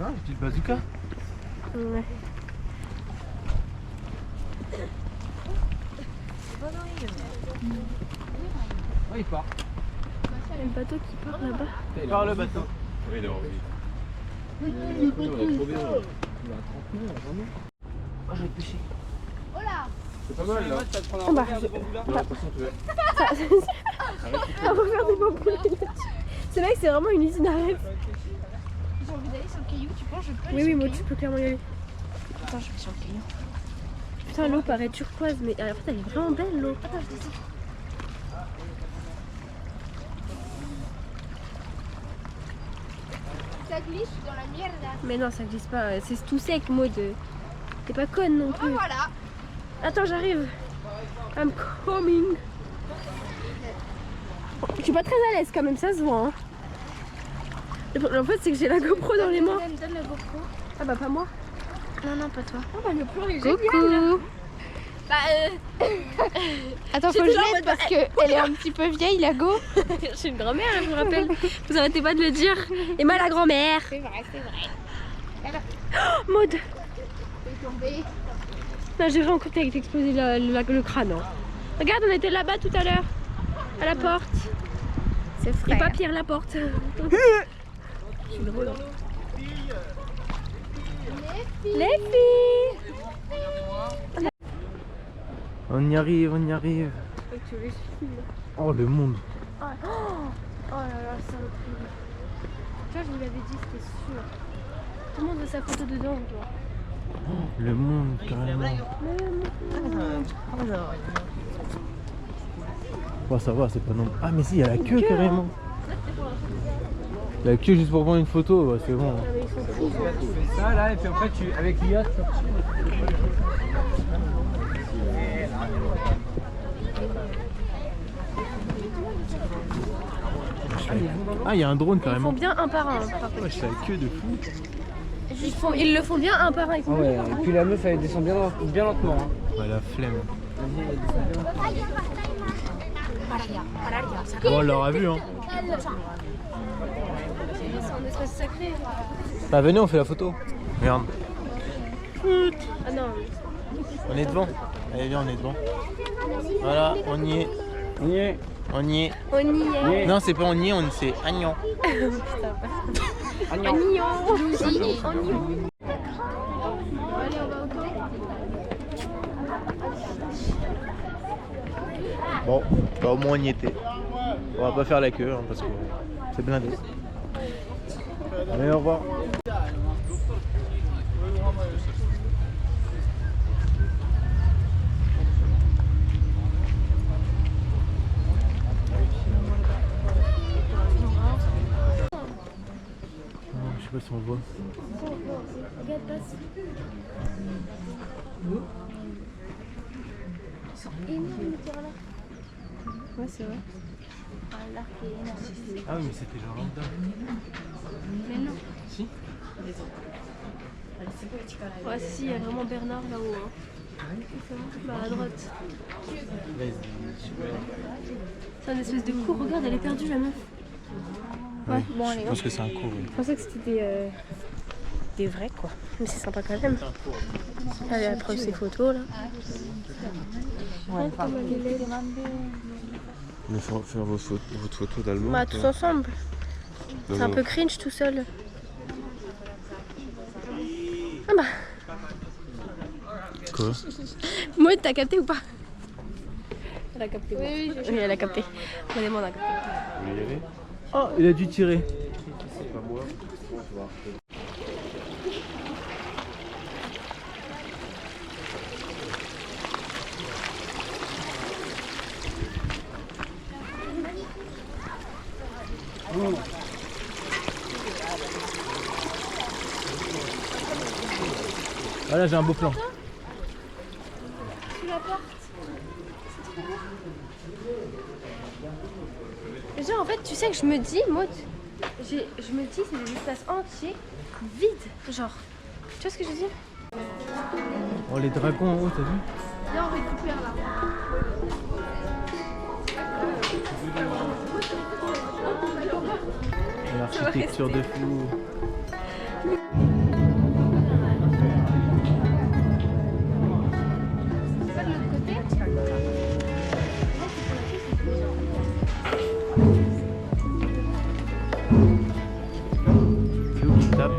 Non, j'ai dit le bazooka. Ouais. Oh, il part. Il y a le bateau qui part là-bas. Par le bateau. Oui, il est envie. Oh, je vais pêcher. C'est pas mal là. Ah bah, De toute façon, tu vas. on va faire des bambous. Ce mec, c'est vraiment une usine à rêve. J'ai envie d'aller sur le caillou, tu penses je peux aller Oui, sur le moi, caillou tu peux clairement y aller. Attends, je vais sur le client. Putain, l'eau paraît turquoise, mais en fait, elle est vraiment belle l'eau. Attends, je descends. Ça glisse dans la merde. Mais non, ça glisse pas. C'est tout sec, Maud. T'es pas conne non plus. Voilà. Attends, j'arrive. I'm coming. Je suis pas très à l'aise quand même, ça se voit. Hein. En fait, c'est que j'ai la GoPro dans les mains. Donne la GoPro. Ah bah pas moi. Non, non, pas toi. Ah bah le plan est Coucou. génial. Bah Attends, faut que je l'aide parce qu'elle est un petit peu vieille, la Go. je suis une grand-mère, je vous rappelle. Vous arrêtez pas de le dire. Et moi la grand-mère. C'est vrai, c'est vrai. Oh, Maud. C'est tombé. Non, j'ai rien écouté avec t'exploser le crâne. Hein. Regarde, on était là-bas tout à l'heure. À la porte. C'est Et frais. pas Pierre la porte. Je suis drôle. Hein. Les filles. On y arrive, on y arrive. Oh le monde. Oh là là, c'est incroyable. Tu vois, je vous l'avais dit, c'était sûr. Tout le monde veut sa photo dedans, genre. Le monde carrément. Oh ça va, c'est pas non. Ah mais si, il y a la queue carrément. La queue juste pour prendre une photo, ouais, c'est bon. Ah, mais ils sont fous. Tu fais ça là et puis après tu avec l'IA tu Ah il y a un drone Ils font carrément. bien un par un. Par contre. Ouais, c'est la queue de fou. Ils le font bien un par un. Ils font ouais, et puis la meuf elle descend bien lentement. Hein. Ouais, la flemme. Bon, on l'aura vu hein. C'est un espace sacré. Bah venez, on fait la photo. Regarde. Ah non. On est devant. Allez viens, on est devant. Voilà, on y est. On y est. On y est. On y est. Non, c'est pas on y est, c'est Agnan. Oignon. Oignon. Bon, bah au moins on y était. On va pas faire la queue hein, parce que c'est blindé. Allez, au revoir. Je sais pas si on le voit. Regarde, passe. Ils sont énormes les terrains là. Ouais, c'est vrai. L'arc est énorme. Ah oui, mais c'était genre là-dedans. Mais non. Si. Ouais, si, il y a vraiment Bernard là-haut. Hein. Bah, à droite. C'est un espèce de cours. Regarde, elle est perdue la meuf. Ouais, bon, allez, je pense que c'est un cours. Oui. Je pensais que c'était des vrais quoi. Mais c'est sympa quand même. Allez, la preuve, ces photos là. Ouais, comme elle est laide. Mais faut faire votre photo d'allemand. Bah, tous ensemble. C'est un peu cringe tout seul. Ah bah. Quoi? Maud, t'as capté ou pas? Elle a capté. Oui, Oui, elle a capté. Regardez-moi, on a capté. Vous voulez y aller? Oh, il a dû tirer. C'est pas moi. Ah là j'ai un beau plan. Sous la porte. Genre en fait tu sais que je me dis, Maud, je me dis c'est des espaces entiers vides, genre. Tu vois ce que je veux dire? Oh les dragons en haut, t'as vu? Viens on récupère là. L'architecture de fou. C'est pas de l'autre côté? C'est où qui tape?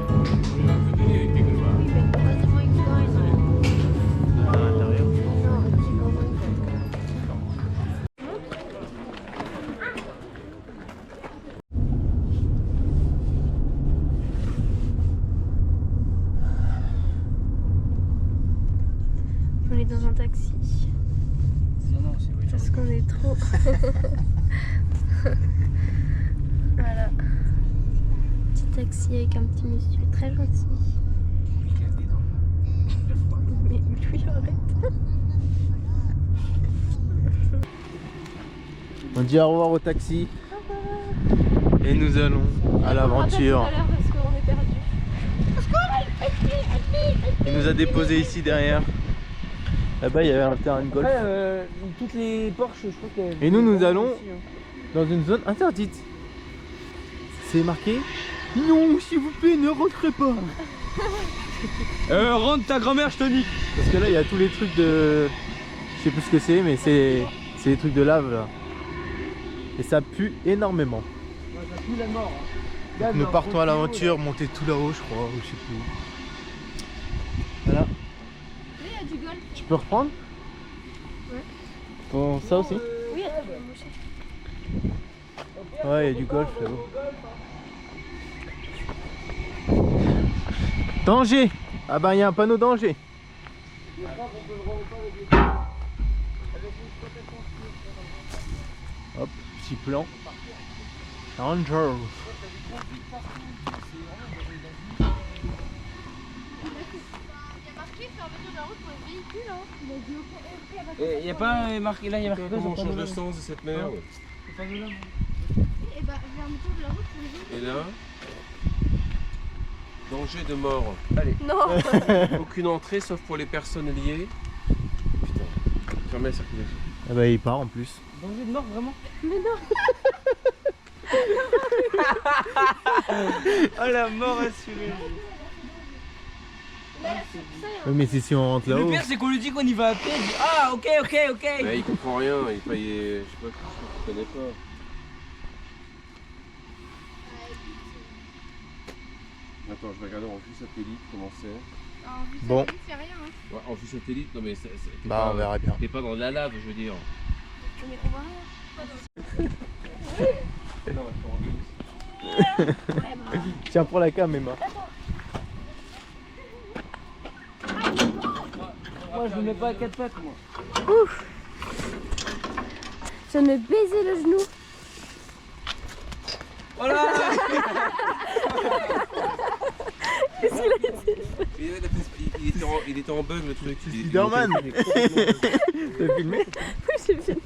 À l'intérieur. est dans un taxi. Non, c'est vrai. Parce qu'on est trop. Voilà. Petit taxi avec un petit monsieur très gentil. Mais lui, arrête. On dit au revoir au taxi. Et nous allons à l'aventure. Parce qu'on est perdu. Il nous a déposé ici derrière. Là-bas il y avait un terrain de golf. Après, toutes les Porsche, je crois qu'elles. Et nous allons dans une zone interdite. C'est marqué non, s'il vous plaît, ne rentrez pas. Rentre ta grand-mère, je te nique. Parce que là il y a tous les trucs de. Je sais plus ce que c'est, mais c'est les trucs de lave là. Et ça pue énormément. Ça pue la mort. Hein. Nous partons à l'aventure, monter tout là-haut, je crois, ou je sais plus. Voilà. Il y a du golf. Tu peux reprendre? Ouais. Pour ça aussi? Oui, Ouais, il y a du golf là-haut. Danger! Ah bah il y a un panneau danger. Hop, petit plan. Danger. Il n'y a pas marqué là, il y a marqué quoi? Comment on change de sens de cette merde? Et bah, vers le tour de la route pour les Et là, danger de mort. Allez. Non. Aucune entrée sauf pour les personnes liées. Putain, fermez la circulation. Ah bah il part en plus. Danger de mort, vraiment? Mais non. Oh la mort assurée. Oui, mais c'est si on rentre Le là-haut. pire, c'est qu'on lui dit qu'on y va à pied. Il dit ah, ok. Mais il comprend rien, je sais pas, il connaît pas. Attends, je vais regarder en vue satellite comment c'est. Bon. C'est rien. Hein. Ouais, en vue satellite, non mais t'es Bah pas, on verra bien. t'es pas dans la lave, je veux dire. Mais on voit rien. Tiens pour la cam Emma. Moi, je me mets pas à quatre pattes, moi. Ouf. Je me baisais le genou. Voilà. Qu'est-ce qu'il a été? Il était en bug le truc. Spiderman. T'as filmé? Oui, j'ai filmé.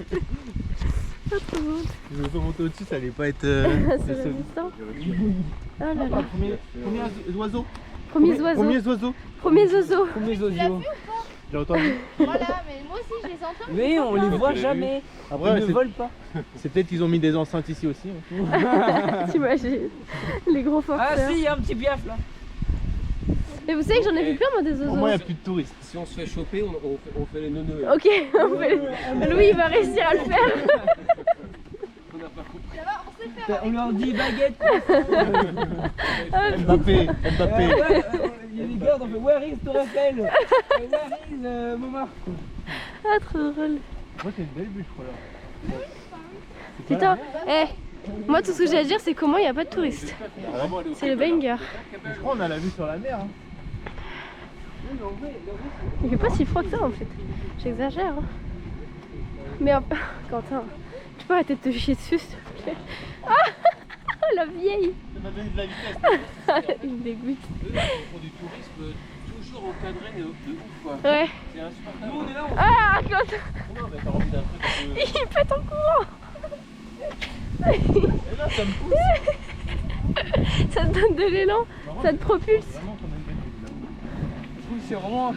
Pas trop drôle. Je vais pas monter au-dessus, ça allait pas être. C'est la mi-temps. Oh là là. Premiers oiseaux. Premiers oiseaux. Premiers oiseaux. Premiers oiseaux. Mes osios. J'ai entendu. Voilà, mais moi aussi je les entends. Mais on les voit jamais. Après, Ils ne volent pas. c'est peut-être qu'ils ont mis des enceintes ici aussi. Hein. T'imagines? Les gros forceurs. Ah si, il y a un petit piaf là. Mais vous savez que j'en ai vu plein moi des oiseaux. Au moins, il n'y a plus de touristes. Si on se fait choper, on fait les neuneux. Ok, on fait... Louis il va réussir à le faire. On leur dit baguette. Mbappé. Il y a des gars, on fait where is Tour Eiffel? Where is Montmartre? Ah trop drôle. Moi, c'est une belle vue, je crois là. Putain, moi tout ce que j'ai à dire c'est comment il n'y a pas de touristes. C'est le banger. Je crois qu'on a la vue sur la mer. Hein. Il fait pas si froid que ça en fait. J'exagère. Hein. Mais Quentin, tu peux arrêter de te chier dessus s'il te plaît. Ah la vieille. Ça m'a donné de la vitesse. Il me dégoûte. Eux, ils font du tourisme toujours encadré de ouf quoi. Ouais. C'est insupportable. Nous on est là, Ah Quentin, Non mais t'as envie d'un truc il pète en courant. Et là, ça me pousse. Ça te donne de l'élan, ça te propulse. Vraiment, qu'on a une belle vue là. oui, c'est vraiment.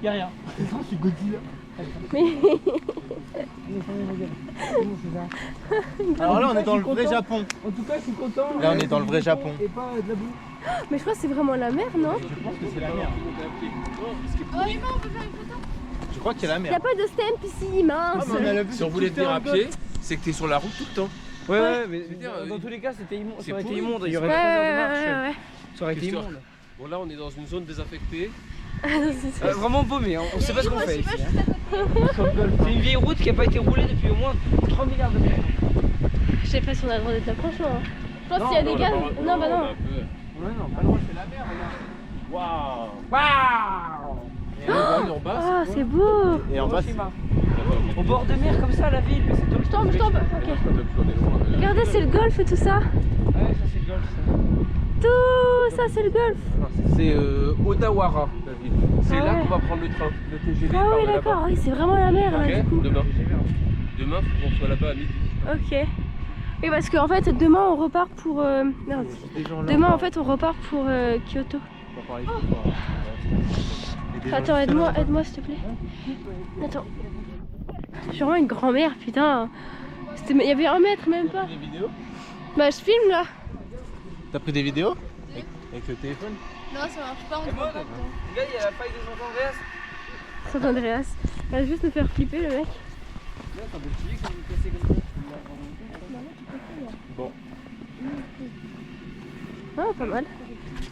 Y'a rien. C'est Godzilla. Mais Alors là, on est dans le vrai Japon. En tout cas, je suis content. Là, on est dans le vrai Japon. Et pas de la boue. je crois que c'est vraiment la mer, non? Je pense que c'est la mer. Oh Emma, on peut faire une photo? Je crois qu'il y a la Il mer. n'y a pas de stamp ici, mince. Ah, mais on a la vue Si sur on voulait tout le venir à terrain pied, c'est que t'es sur la route tout le temps. Ouais, mais dire, dans tous les cas, c'était immonde. c'est Ça aurait été pourri. immonde. Il y aurait Ouais, 3 heures de marche. ouais. Ça aurait été Qu'est-ce que- immonde. Bon là on est dans une zone désaffectée. Vraiment paumé, hein. On sait pas ce qu'on fait ici. Hein. C'est une vieille route qui a pas été roulée depuis au moins 3 milliards de fois. Je sais pas si on a le droit d'être là, franchement. Hein. Je pense qu'il y a des gars. Non, bah non. Ouais, non, pas loin, c'est la mer, regarde. Waouh. Waouh. Et en bas, Ah, c'est beau. et en bas, c'est- Au bord de mer comme ça, la ville, mais c'est top. Je tombe. Ok. Regardez, c'est le golfe et tout ça. Ouais, ça c'est le golf ça. Tout ça, c'est le golfe. C'est Odawara, la ville. C'est Ah là ouais. qu'on va prendre le train, le TGV. Ah part oui, de là-bas. d'accord. Oui, c'est vraiment la mer là, Ok, du coup. demain. Demain, faut qu'on soit là-bas à midi. Ok. Oui, parce qu'en fait, demain, on repart pour... Merde. des gens là. Demain, en fait, on repart pour Kyoto. On va parler de quoi, hein. Et des gens Attends, juste là. aide-moi s'il te plaît. Attends. Je suis vraiment une grand-mère, putain. Il y avait 1 mètre, même pas. Des vidéos? Bah, je filme là. T'as pris des vidéos avec le téléphone? Non, ça marche pas, on Et voit moi, pas dedans. regarde, il y a la faille de Saint-Andreas. Saint Andreas. Il va juste nous faire flipper, le mec. Là, t'as beau styler que ça nous cassait comme ça. Bon. Ah, pas mal.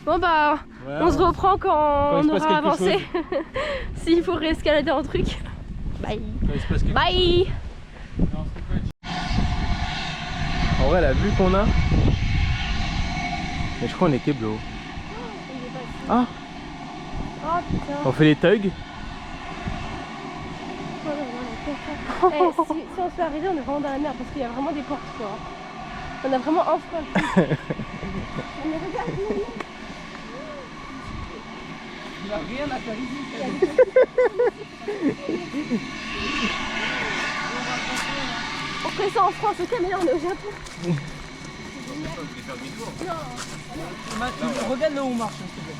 Bon, bah, Ouais, on se reprend quand il se on passe aura quelque avancé. S'il faut réescalader un truc. Bye. il se passe quelque Bye. En vrai, la vue qu'on a. Mais je crois qu'on est Keblo. Ah, Oh putain. on fait les tugs. Si on se fait arrêter, on est vraiment dans la merde parce qu'il y a vraiment des portes quoi. On a vraiment enfreint le truc. Mais regardez. Il n'y a rien à faire ici. On fait ça en France, ok, mais là on est au Japon. Regarde là où on marche, s'il te plaît.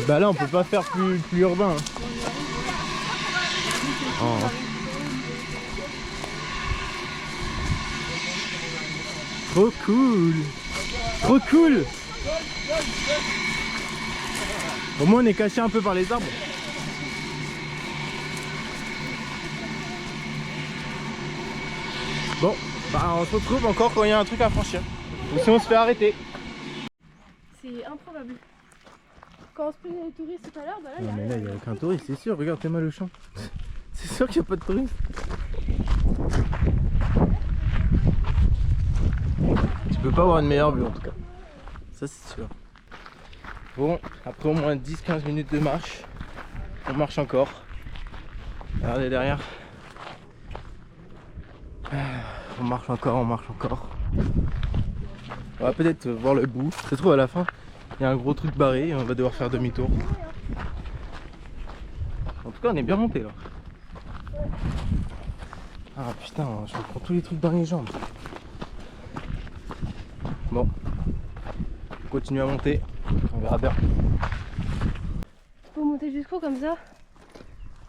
Bah là, on peut pas faire plus urbain. hein. Oh. Trop cool. Trop cool. Au moins on est caché un peu par les arbres. Bon, bah on se retrouve encore quand il y a un truc à franchir. Ou si on se fait arrêter. C'est improbable. Quand on se plaignait des touristes tout à l'heure, bah là il y Non a mais rien. là il n'y a aucun touriste, c'est sûr, regarde t'es mal le champ. C'est sûr qu'il n'y a pas de touristes. Tu peux pas avoir une meilleure vue en tout cas. Ça c'est sûr. Bon, après au moins 10-15 minutes de marche, on marche encore. Regardez derrière. On marche encore, on marche encore. On va peut-être voir le bout. Ça se trouve à la fin, il y a un gros truc barré et on va devoir faire demi-tour. En tout cas, on est bien monté là. Ah putain, je me prends tous les trucs dans les jambes. Bon, on continue à monter. On verra bien. Faut monter jusqu'où comme ça?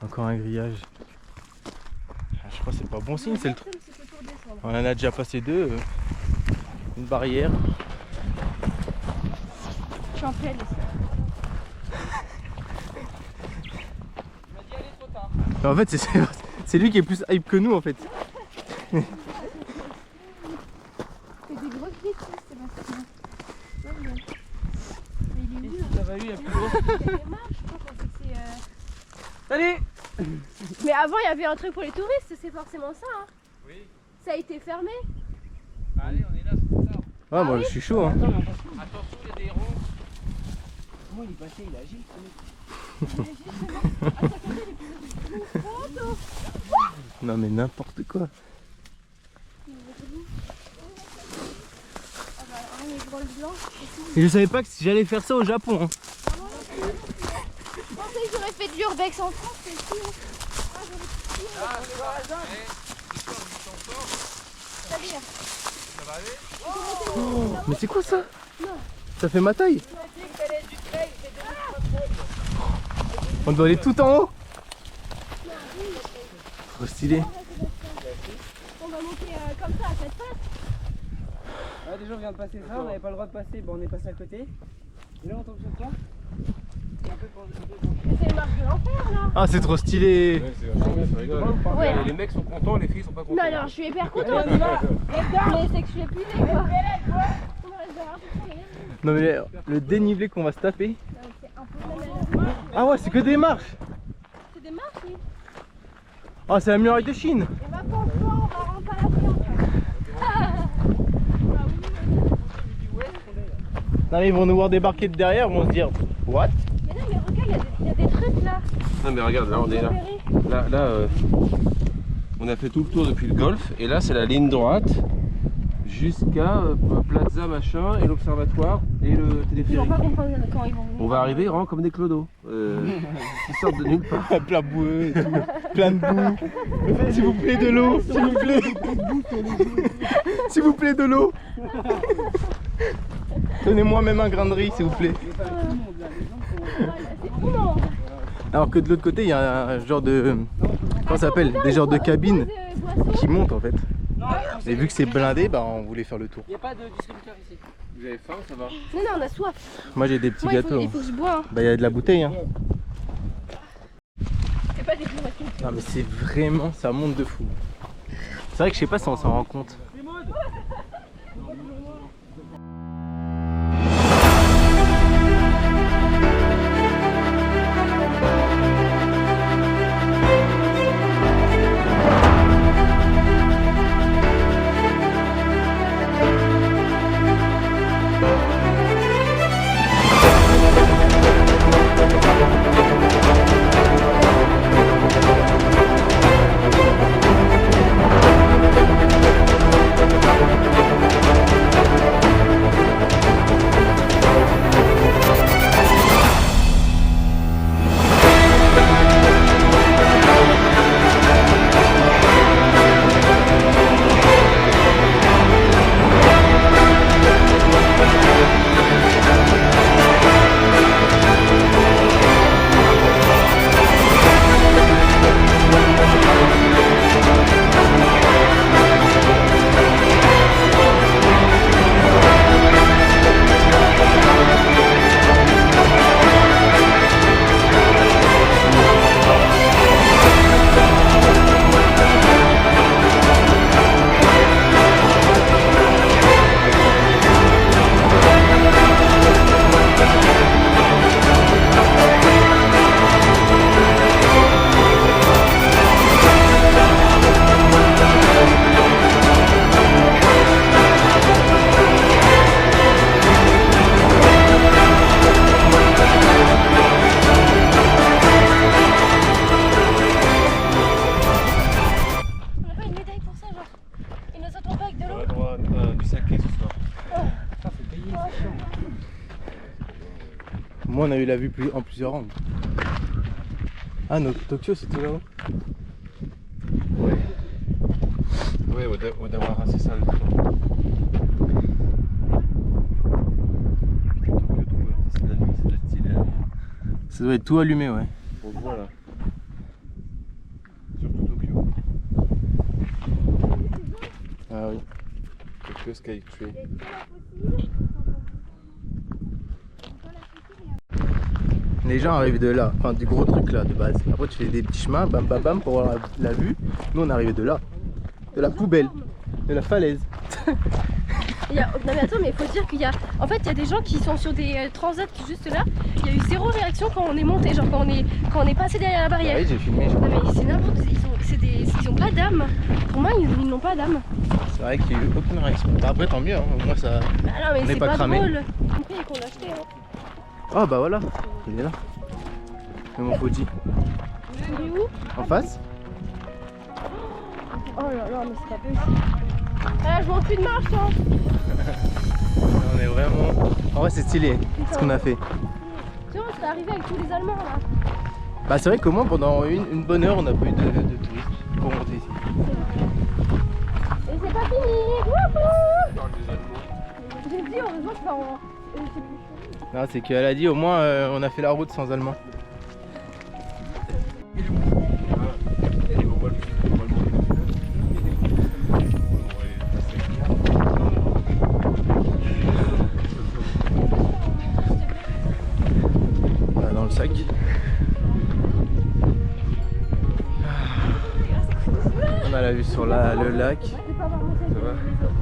Encore un grillage. Ah, je crois que c'est pas bon signe, c'est le truc. On en a déjà passé 2. Une barrière. Je suis en pleine ici. En fait, c'est lui qui est plus hype que nous en fait. C'est des grosses bêtises, Sébastien. Mais il est où là? Ça va lui, la plus grosse. Il y a des marches, je crois qu'on sait que c'est. Allez. Mais avant, il y avait un truc pour les touristes, c'est forcément ça. Hein. Oui. Ça a été fermé. Allez, on est là, c'est pour ça. Ouais, moi je suis chaud. Hein. Attention, il y a des ronds. Comment il est passé? Il agit. Non mais n'importe quoi. Et je savais pas que j'allais faire ça au Japon. Hein. Je pensais que j'aurais fait de l'urbex en France, c'est fou. Mais c'est quoi ça? Ça fait ma taille. On doit aller tout en haut. Trop stylé. On va monter comme ça à cette patte. Ah, déjà on vient de passer ça, on n'avait pas le droit de passer, bon on est passé à côté. Et là on tombe sur quoi? C'est le marche de l'enfer là. Ah c'est trop stylé. Ouais. Les mecs sont contents, les filles sont pas contentes. Non, alors je suis hyper contente. Mais c'est que je suis épuisée quoi. Non mais le dénivelé qu'on va se taper. Ah ouais c'est que des marches. C'est des marches, oui. Ah c'est la muraille de Chine. Et maintenant, on va rentrer à la Non mais ils vont nous voir débarquer de derrière, ils vont se dire what? Mais non, mais regarde, il y a des trucs là. Non mais regarde, là on est là. Là, on a fait tout le tour depuis le golfe et là c'est la ligne droite jusqu'à Plaza machin et l'observatoire et le Ils vont téléphérique. pas comprendre quand ils vont venir. On va arriver vraiment comme des clodos qui sortent de nulle part. Plein de boueux, plein de boue. S'il vous plaît de l'eau, s'il vous plaît. S'il vous plaît de l'eau. Donnez-moi même un grain de riz s'il vous plaît. Alors que de l'autre côté il y a un genre de... Comment ça s'appelle? Des genres de cabines qui montent en fait. Et vu que c'est blindé, bah on voulait faire le tour. Il n'y a pas de distributeur ici. Vous avez faim, ça va? Non, non, on a soif. Moi j'ai des petits Moi, gâteaux. il faut que je bois. Hein. Bah il y a de la bouteille hein. C'est pas des cloaques. Non mais c'est vraiment, ça monte de fou. C'est vrai que je sais pas si on s'en rend compte. Moi on a eu la vue en plusieurs angles. Ah notre Tokyo c'est tout là-haut. Ouais, Odawara c'est ça le truc. C'est la nuit, c'est la style. Ça doit être tout allumé ouais. On le voit là. Surtout Tokyo. Ah oui. Tokyo Skytree. Les gens arrivent de là, enfin du gros truc là de base. Après tu fais des petits chemins, bam bam bam pour avoir la vue. Nous on arrivait de là, de la poubelle, de la falaise. Non mais attends, mais il faut dire qu'il y a... En fait il y a des gens qui sont sur des transats juste là. Il y a eu zéro réaction quand on est monté, genre quand on est passé derrière la barrière. Ah oui j'ai filmé. Non mais c'est n'importe quoi, ils ont pas d'âme. Pour moi ils n'ont pas d'âme. C'est vrai qu'il n'y a eu aucune réaction. Bah, après tant mieux, hein. Au moins ça... Bah non mais on c'est n'est pas cramé. drôle. Après qu'on l'a acheté hein. Oh bah voilà, il est là. C'est mon Fuji. Il est où? En face? Oh là là mais c'est pas possible. Ah je manque plus de marche hein. On est vraiment... En vrai c'est stylé ce qu'on a fait. Tu vois on serait arrivé avec tous les Allemands là. Bah c'est vrai qu'au moins pendant une bonne heure on n'a pas eu de touristes pour monter ici. Et c'est pas fini. Wouhou. J'ai dit heureusement que ça en... Non c'est qu'elle a dit au moins on a fait la route sans allemand. Voilà, dans le sac. On a la vue sur le lac. Ça va?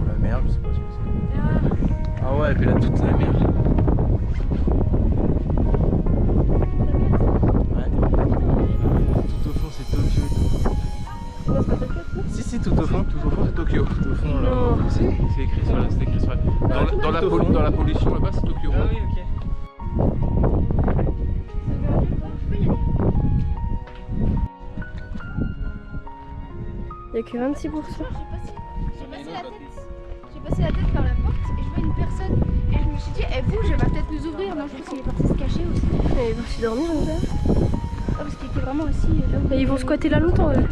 La mer, je sais pas ce que c'est. Ah ouais, et puis là toute la mer. Tout au fond c'est Tokyo et tout. Si tout au fond c'est Tokyo. Tout au fond là. Non. C'est écrit sur la... Dans la au fond. Dans la pollution là-bas, c'est Tokyo. Ah oui, ok. Il n'y a que 26%. J'ai passé la tête par la porte et je vois une personne et je me suis dit elle bouge, elle va peut-être nous ouvrir. Non, je pense qu'il est parti se cacher aussi. Il est parti dormir là. Ah, parce qu'il était vraiment assis là où... Et ils vont squatter là longtemps eux.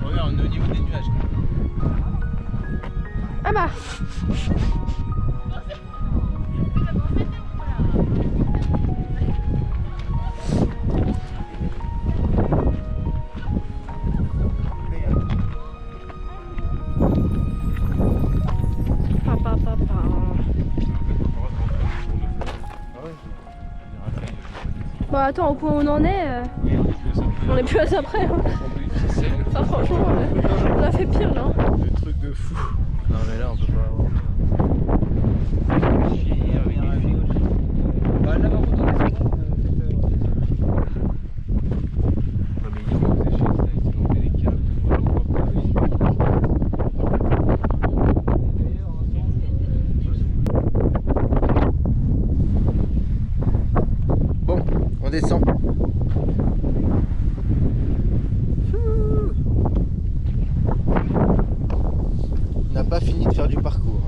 Regarde, on est au niveau des nuages. Ah bah. Bon attends, au point où on en est, on est plus à ça près. Hein. Ah, franchement, on a fait pire là. Le truc de fou. Non mais là on peut pas avoir. Bah là, par contre, on est bon. Non mais il nous faisait chier ça, il s'est enlevé les câbles. Bon, on descend. On n'a pas fini de faire du parcours.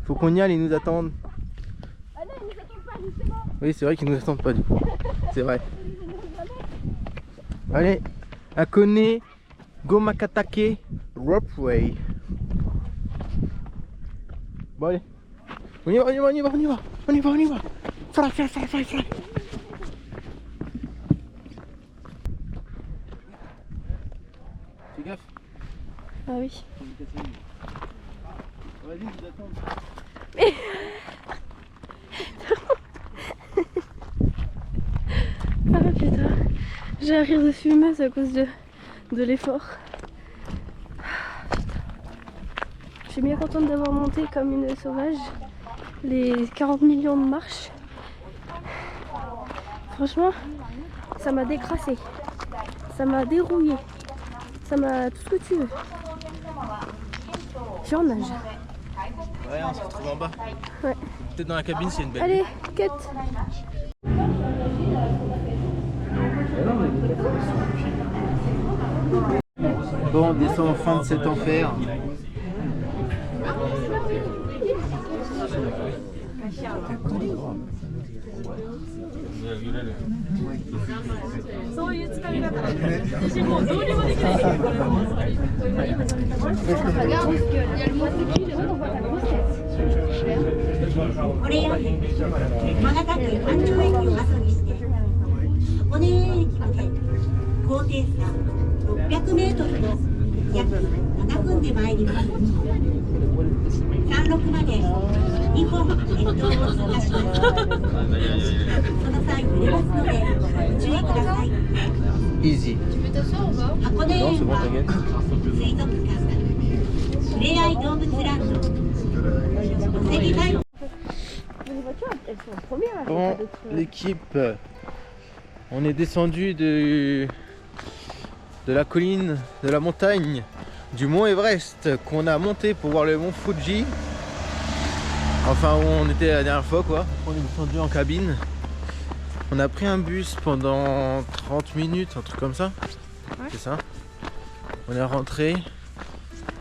Faut qu'on y aille, ils nous attendent. Ah non, ils nous attendent pas, nous c'est bon. Oui, c'est vrai qu'ils nous attendent pas du coup. C'est vrai. Allez, Hakone Gomakatake Ropeway. Bon allez. On y va, on y va, on y va, on y va. On y va, on y va. Fly, fly, fly, fly, fly. Fais gaffe. Ah oui. Vas-y, nous attendons. Ah putain. J'ai un rire de fumeuse à cause de l'effort. Je suis bien contente d'avoir monté comme une sauvage les 40 millions de marches. Franchement, ça m'a décrassé, ça m'a dérouillé, ça m'a tout ce que tu veux. J'en nage. Ouais, on se retrouve en bas. Ouais. Peut-être dans la cabine s'il y a une belle. Allez, cut. Bon, on descend en fin de cet enfer. Regarde, il y a le mot de qui, là, on voit ta grosse tête. これより真中区安城駅をバスにして箱根駅まで高低差600メートルを約7分で参ります。山麓まで2本列島を通過します。その際揺れますのでご注意ください。 Easy. 箱根 Non, 園 c'est bon, は t'inquiète. 水族館、ふれあい動物ランド、おせぎ台 Les voitures, elles sont premières. Bon, l'équipe, on est descendu de la colline, de la montagne, du mont Everest qu'on a monté pour voir le mont Fuji. Enfin, où on était la dernière fois, quoi. On est descendu en cabine. On a pris un bus pendant 30 minutes, un truc comme ça. Ouais. C'est ça. On est rentré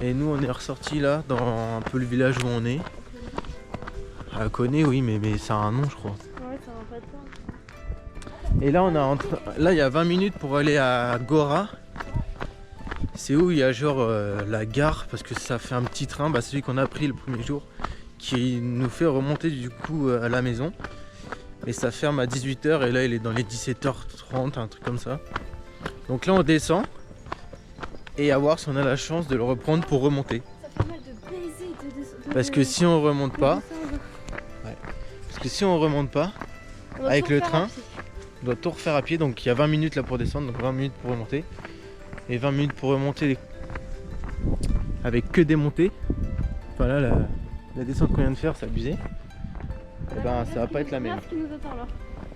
et nous on est ressorti là dans un peu le village où on est. À Hakone, oui, mais ça a un nom, je crois. Ouais, ça va pas de temps. Et là, là, il y a 20 minutes pour aller à Gora. C'est où il y a genre la gare, parce que ça fait un petit train, bah, celui qu'on a pris le premier jour, qui nous fait remonter du coup à la maison. Et ça ferme à 18 h et là, il est dans les 17 h 30, un truc comme ça. Donc là, on descend et à voir si on a la chance de le reprendre pour remonter. Ça fait mal de baiser Parce que si on remonte pas, avec le train, on doit tout refaire à pied. Donc il y a 20 minutes là pour descendre, donc 20 minutes pour remonter. Et 20 minutes pour remonter avec que des montées. Enfin là, la descente qu'on vient de faire, c'est abusé. eh ben ça va pas être la même. Regarde ce qui nous attend là.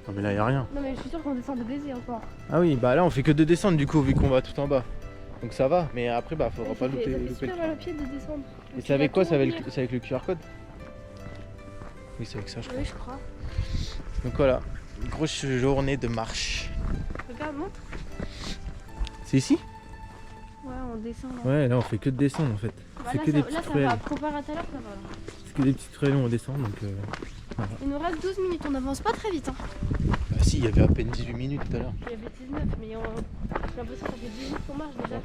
Non mais là y a rien. Non mais je suis sûr qu'on descend de baiser encore. Ah oui, bah là on fait que de descendre du coup vu qu'on va tout en bas. Donc ça va, mais après bah faudra pas louper Ça le fait super QR. mal aux pieds de descendre. Et c'est avec quoi? C'est avec le QR code? Oui, c'est avec ça je crois. Oui, je crois. Donc voilà, grosse journée de marche. Regarde, montre. C'est ici? Ouais, on descend là. Ouais, là on fait que de descendre en fait. Bah, C'est là, que des là petites ça ruelles. va. Comparé à tout à l'heure, ça va là. C'est que des petites ruelles où on descend donc. Il nous reste 12 minutes, on avance pas très vite. Hein. Bah si, il y avait à peine 18 minutes tout à l'heure. Il y avait 19, mais j'ai l'impression que ça fait 10 minutes qu'on marche déjà.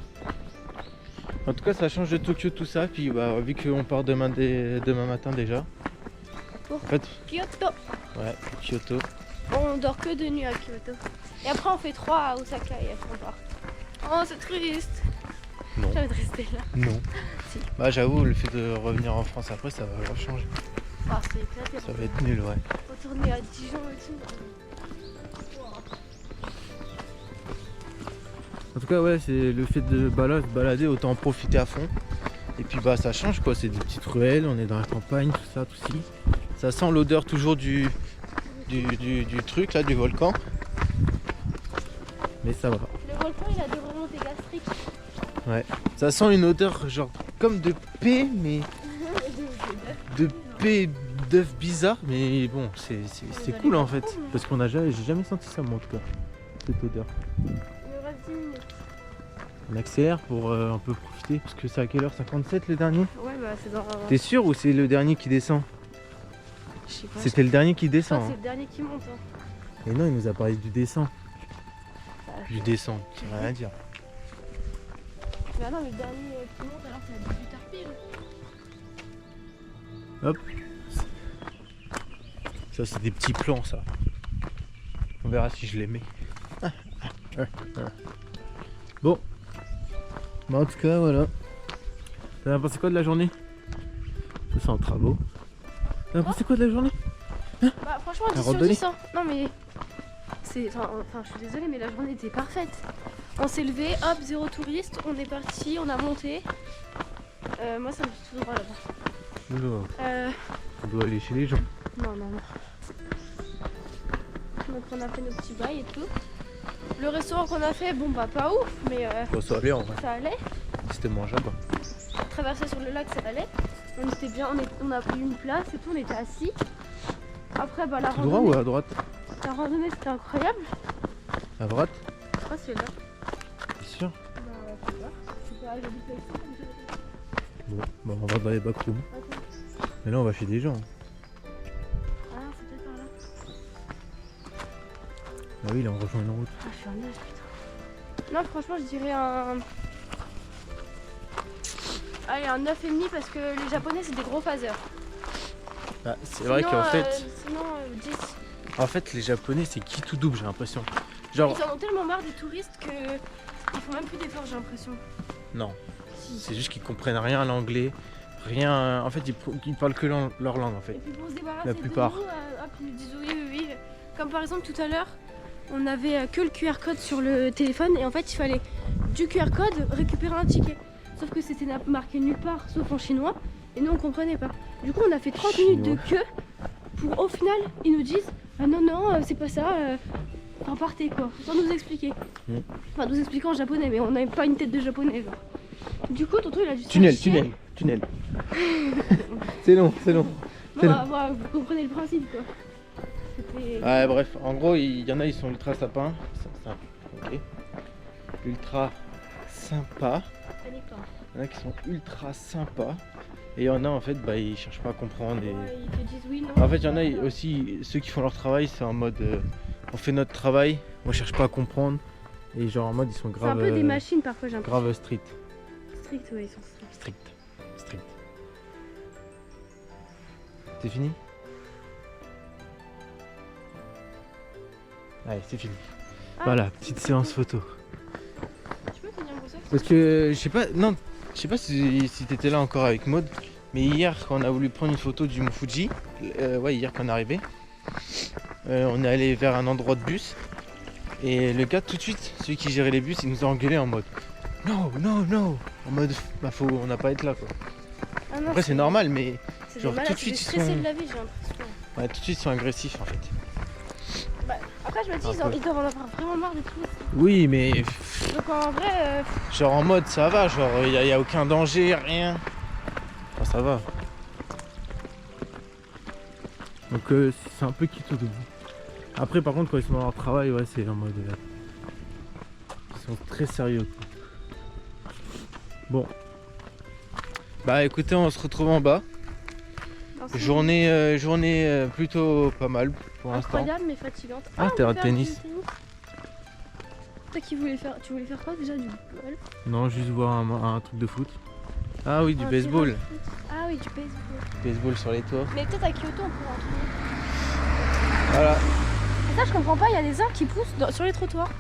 En tout cas, ça change de Tokyo tout ça. Puis bah, vu qu'on part demain matin déjà. Pour En fait, Kyoto. ouais, Kyoto. On dort que de nuit à Kyoto. Et après on fait 3 à Osaka et après on part. Oh c'est triste. Non. J'ai envie de rester là. Non. Si. Bah j'avoue, le fait de revenir en France après, ça va changer. Ah c'est éclaté. Ça va être nul, ouais. Retourner à Dijon et tout. En tout cas, ouais, c'est le fait de se balader, autant en profiter à fond. Et puis bah ça change quoi, c'est des petites ruelles, on est dans la campagne, tout ça, tout ci. Ça sent l'odeur toujours du truc là, du volcan. Mais ça va. Le volcan il a des remontées gastriques. Ouais. Ça sent une odeur genre comme de paix, mais de paix d'œuf bizarre. Mais bon, c'est cool en fait. Parce qu'on j'ai jamais senti ça moi en tout cas, cette odeur. Il nous reste 10 minutes. On accélère pour un peu profiter, parce que c'est à quelle heure? 57 le dernier? Ouais bah c'est dans... T'es sûr ou c'est le dernier qui descend? Je sais pas. C'était le dernier qui Je crois descend. que c'est Hein. le dernier qui monte. Hein. Et non, il nous a parlé du descend. Bah, Du descend, ça veut rien dire. Bah non mais le dernier qui monte alors c'est à 18h pile. Hop. Ça c'est des petits plans ça. On verra si je les mets. Bon. Bah en tout cas voilà. T'as pensé quoi de la journée? Ça c'est en travaux. T'as pensé quoi de la journée? Bah franchement 10 sur randonnée 10 hein. Non mais c'est enfin je suis désolée mais la journée était parfaite. On s'est levé, hop, 0 touriste, on est parti, on a monté. Moi ça me fait tout droit là-bas. Oula, on doit aller chez les gens. Non. Donc on a fait nos petits bails et tout. Le restaurant qu'on a fait, bon bah pas ouf, mais Bon, ça allait en vrai. ça allait. C'était mangeable. Traverser sur le lac, ça allait. On était bien, on a pris une place et tout, on était assis. Après bah la Tout droit randonnée. ou à droite? La randonnée c'était incroyable. À droite? Je crois que c'est là. T'es sûr? Bah ouais, c'est là. C'est pas, j'habite là ici, comme je- Bon, bah on va dans les backrooms. Attends. Mais là on va chez des gens. Ah non, c'est peut-être par là. Ah oui, là on rejoint une route. Ah, je suis un âge, putain. Non, franchement, je dirais un. Allez, un 9,5 parce que les Japonais, c'est des gros phaseurs. Bah, c'est vrai Sinon, qu'en fait, Sinon, 10. en fait, les Japonais c'est qui tout double, j'ai l'impression. Genre, Ils en ont tellement marre des touristes que. Ils font même plus d'efforts, j'ai l'impression. non, Si. c'est juste qu'ils comprennent rien à l'anglais, rien. En fait, ils parlent que leur langue en Et fait. puis pour se débarrasser La de plupart. nous, hop, ils nous disent oui. Comme par exemple tout à l'heure, on avait que le QR code sur le téléphone et en fait il fallait du QR code récupérer un ticket. Sauf que c'était marqué nulle part, sauf en chinois, et nous on comprenait pas. Du coup on a fait 30 minutes de queue pour au final ils nous disent ah non c'est pas ça, enfin partez quoi, sans nous expliquer. Mm. Enfin nous expliquer en japonais mais on n'avait pas une tête de japonais genre. Du coup tonton il a dû se Tunnel. C'est long. Bon, bah, vous comprenez le principe quoi. C'était... Ouais, bref, en gros, il y en a, ils sont ultra sapins. Ok. Ultra sympas. Il y en a qui sont ultra sympas. Et il y en a, en fait, bah, ils cherchent pas à comprendre. Et... Ouais, ils te disent oui, non. En fait, il y en a aussi, ceux qui font leur travail, c'est en mode on fait notre travail, on cherche pas à comprendre. Et genre en mode, ils sont C'est un grave. peu des machines parfois, j'ai l'impression. Grave strict. Strict, ouais, ils sont stricts. Strict. C'est fini? Allez, c'est fini. Ah, Voilà, petite séance photo. Tu peux tenir mon sac? Parce que je sais pas si t'étais là encore avec Maud, mais hier quand on a voulu prendre une photo du Mont Fuji, hier quand on est arrivé, on est allé vers un endroit de bus et le gars tout de suite, celui qui gérait les bus, il nous a engueulé en mode non, en mode bah on n'a pas à être là quoi. Ah non, Après c'est normal mais c'est genre des malades, tout de suite c'est ils des stressés sont de la vie, j'ai l'impression. Ouais, tout de suite ils sont agressifs en fait. Bah, après, je me dis, ils doivent en avoir vraiment marre des touristes. Oui, mais Donc en vrai, genre en mode ça va, genre y a aucun danger, rien. Enfin, ça va. Donc c'est un peu quitte debout. Après par contre quand ils sont dans leur travail, ouais c'est en mode... ils sont très sérieux quoi. Bon. Bah écoutez, on se retrouve en bas. Journée plutôt pas mal pour l'instant. incroyable mais fatigante. Ah, terrain de tennis. Toi tu voulais faire quoi déjà, du ball? Non, juste voir un truc de foot. Ah oui, du Un baseball. terrain de foot. Ah oui, du baseball. Baseball sur les toits. Mais peut-être à Kyoto on pourra en trouver. Voilà. Et ça je comprends pas, il y a des arbres qui poussent sur les trottoirs.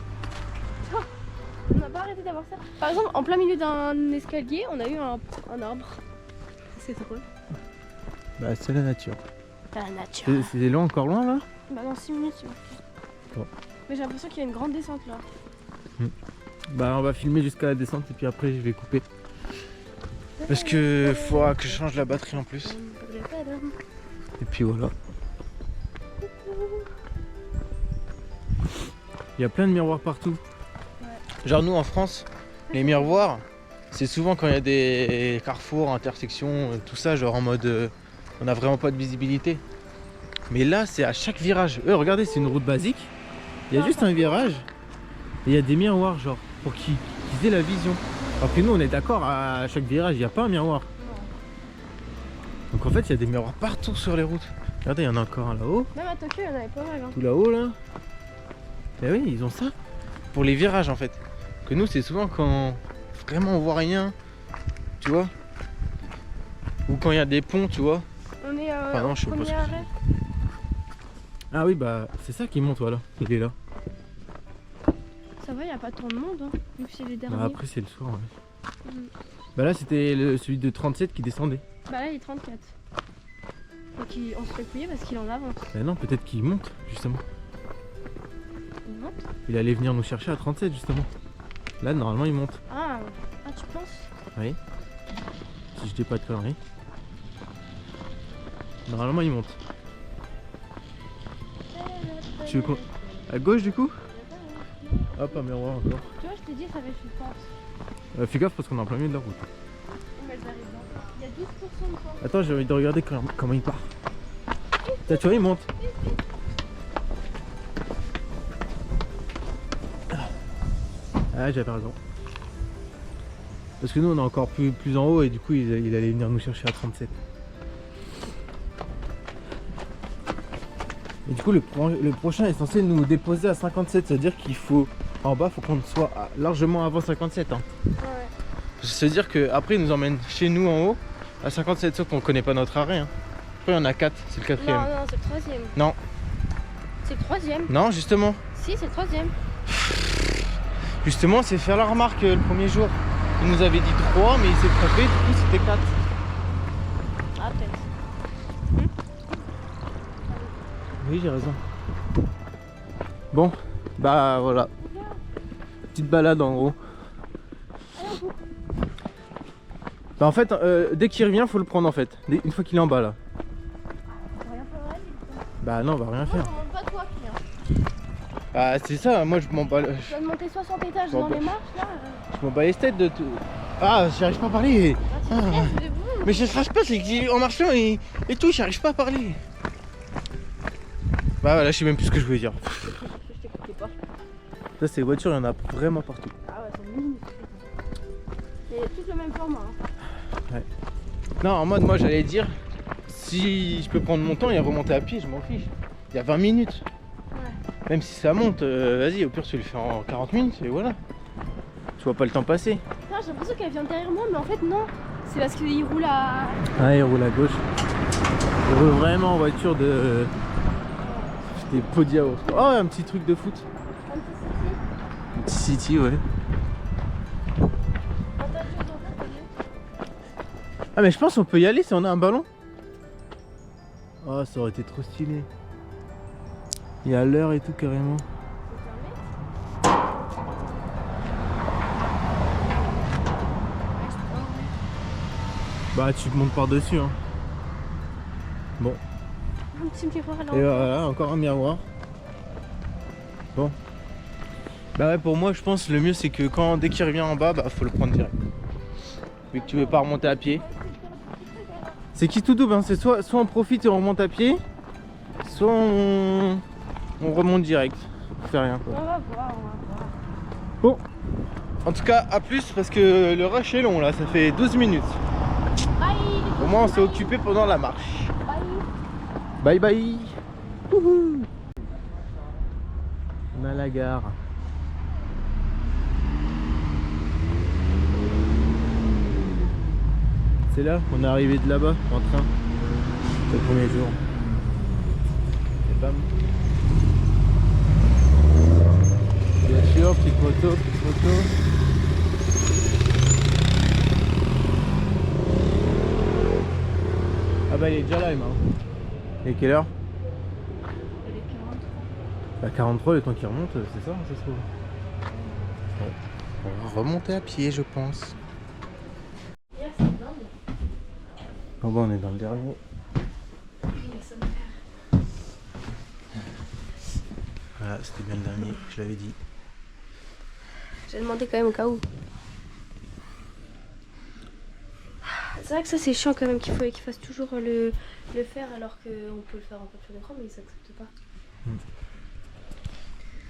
Oh, on n'a pas arrêté d'avoir ça. Par exemple, en plein milieu d'un escalier, on a eu un arbre. C'est drôle. Bah c'est la nature. La nature. C'est loin, encore loin là? Bah dans 6 minutes tu vois. Bon. Mais j'ai l'impression qu'il y a une grande descente là. Bah on va filmer jusqu'à la descente et puis après je vais couper. Parce que faudra que je change la batterie en plus. Et puis voilà. Il y a plein de miroirs partout. Ouais. Genre nous en France, les miroirs, c'est souvent quand il y a des carrefours, intersections, tout ça, genre en mode on a vraiment pas de visibilité. Mais là c'est à chaque virage. Regardez, c'est une route basique. Il y a juste un virage. Et il y a des miroirs genre pour qu'ils aient la vision. Alors que nous on est d'accord, à chaque virage il n'y a pas un miroir. Donc en fait il y a des miroirs partout sur les routes. Regardez, il y en a encore un là-haut. Même à Tokyo il y en avait pas mal. Hein. Tout là-haut là. Et oui, ils ont ça pour les virages en fait. Que nous c'est souvent quand vraiment on voit rien, tu vois. Ou quand il y a des ponts, tu vois. On est Pardon, je sais pas ce que arrêt. Ah oui, bah c'est ça qui monte, voilà. Il est là. Ça va, il n'y a pas tant de monde, hein, vu que c'est les derniers. Bah après c'est le soir, ouais. Bah là c'était celui de 37 qui descendait. Bah là il est 34. Donc on se fait couiller parce qu'il en avance. Bah non, peut-être qu'il monte justement. Il monte? Il allait venir nous chercher à 37 justement. Là normalement il monte. Ah tu penses? Oui. Si je dis pas de conneries. Normalement il monte. Tu veux qu'on... À gauche du coup? Hop, un miroir encore. Tu vois, je t'ai dit ça va être une force. Fais gaffe parce qu'on est en plein milieu de la route. Il y a 12% de force. Attends, j'ai envie de regarder comment il part. Là, tu vois, il monte. Ah, j'avais raison. Parce que nous, on est encore plus en haut et du coup, il allait venir nous chercher à 37. Et du coup, le prochain est censé nous déposer à 57. C'est-à-dire qu'il faut, en bas, faut qu'on soit largement avant 57. Hein. Ouais. C'est-à-dire qu'après, il nous emmène chez nous en haut à 57, sauf qu'on connaît pas notre arrêt. Hein. Après, il y en a 4, c'est le 4ème. Non, c'est le 3ème. Non. C'est le 3ème. Non, justement. Si, c'est le 3ème. Justement, c'est faire la remarque le premier jour. Il nous avait dit 3, mais il s'est trompé, du coup, c'était 4. Ah, peut-être. Oui, j'ai raison. Bon, bah voilà. Petite balade en gros. Bah en fait, dès qu'il revient, faut le prendre en fait. Une fois qu'il est en bas là. Bah non, on va rien faire. Non, on monte pas toi, Pierre. Ah c'est ça, moi je m'en bats. Je viens de monter 60 étages dans les marches là. Je m'en bats les têtes de tout. Ah, j'arrive pas à parler. Ah, tu te laisses debout. Mais je crache pas, c'est qu'en marchant et tout, j'arrive pas à parler. Bah voilà, je sais même plus ce que je voulais dire. Je t'écoutais pas. Ça, ces voitures, il y en a vraiment partout. Ah ouais, c'est mini. C'est tout le même format. Hein. Ouais. Non, en mode, moi j'allais dire, si je peux prendre mon temps et remonter à pied, je m'en fiche. Il y a 20 minutes. Ouais. Même si ça monte, vas-y, au pire, tu le fais en 40 minutes et voilà. Tu vois pas le temps passer. Non, j'ai l'impression qu'elle vient derrière moi, mais en fait, non. C'est parce qu'il roule à. Ah, il roule à gauche. Il roule vraiment en voiture de. Des pots de yaourt. Oh, un petit truc de foot. Un petit city, ouais. Ah, mais je pense qu'on peut y aller si on a un ballon. Oh, ça aurait été trop stylé. Il y a l'heure et tout carrément. Bah tu montes par dessus hein. Bon. Un petit miroir à Et l'envers. voilà, encore un miroir. Bon. Bah ouais, pour moi, je pense le mieux c'est que dès qu'il revient en bas, bah faut le prendre direct. Vu que tu veux pas remonter à pied. C'est qui tout double, hein. C'est soit on profite et on remonte à pied, soit on remonte direct. On fait rien quoi. On va voir. Bon. En tout cas, à plus parce que le rush est long là, ça fait 12 minutes. Bye. Au moins on s'est occupé pendant la marche. Bye. Bye bye. Wouhou. On a la gare. C'est là qu'on est arrivé de là-bas en train. C'est le premier jour. Et bam. Bien sûr, petite moto. Ah bah il est déjà là Emma. Et quelle heure? Il est 43. Bah 43, le temps qu'il remonte, c'est ça, ça se trouve. Ouais. On va remonter à pied je pense. Bon bah on est dans le dernier. Voilà, c'était bien le dernier, je l'avais dit. J'ai demandé quand même au cas où. C'est vrai que ça c'est chiant quand même qu'il fasse toujours le faire alors qu'on peut le faire en voiture d'écran mais ils s'acceptent pas.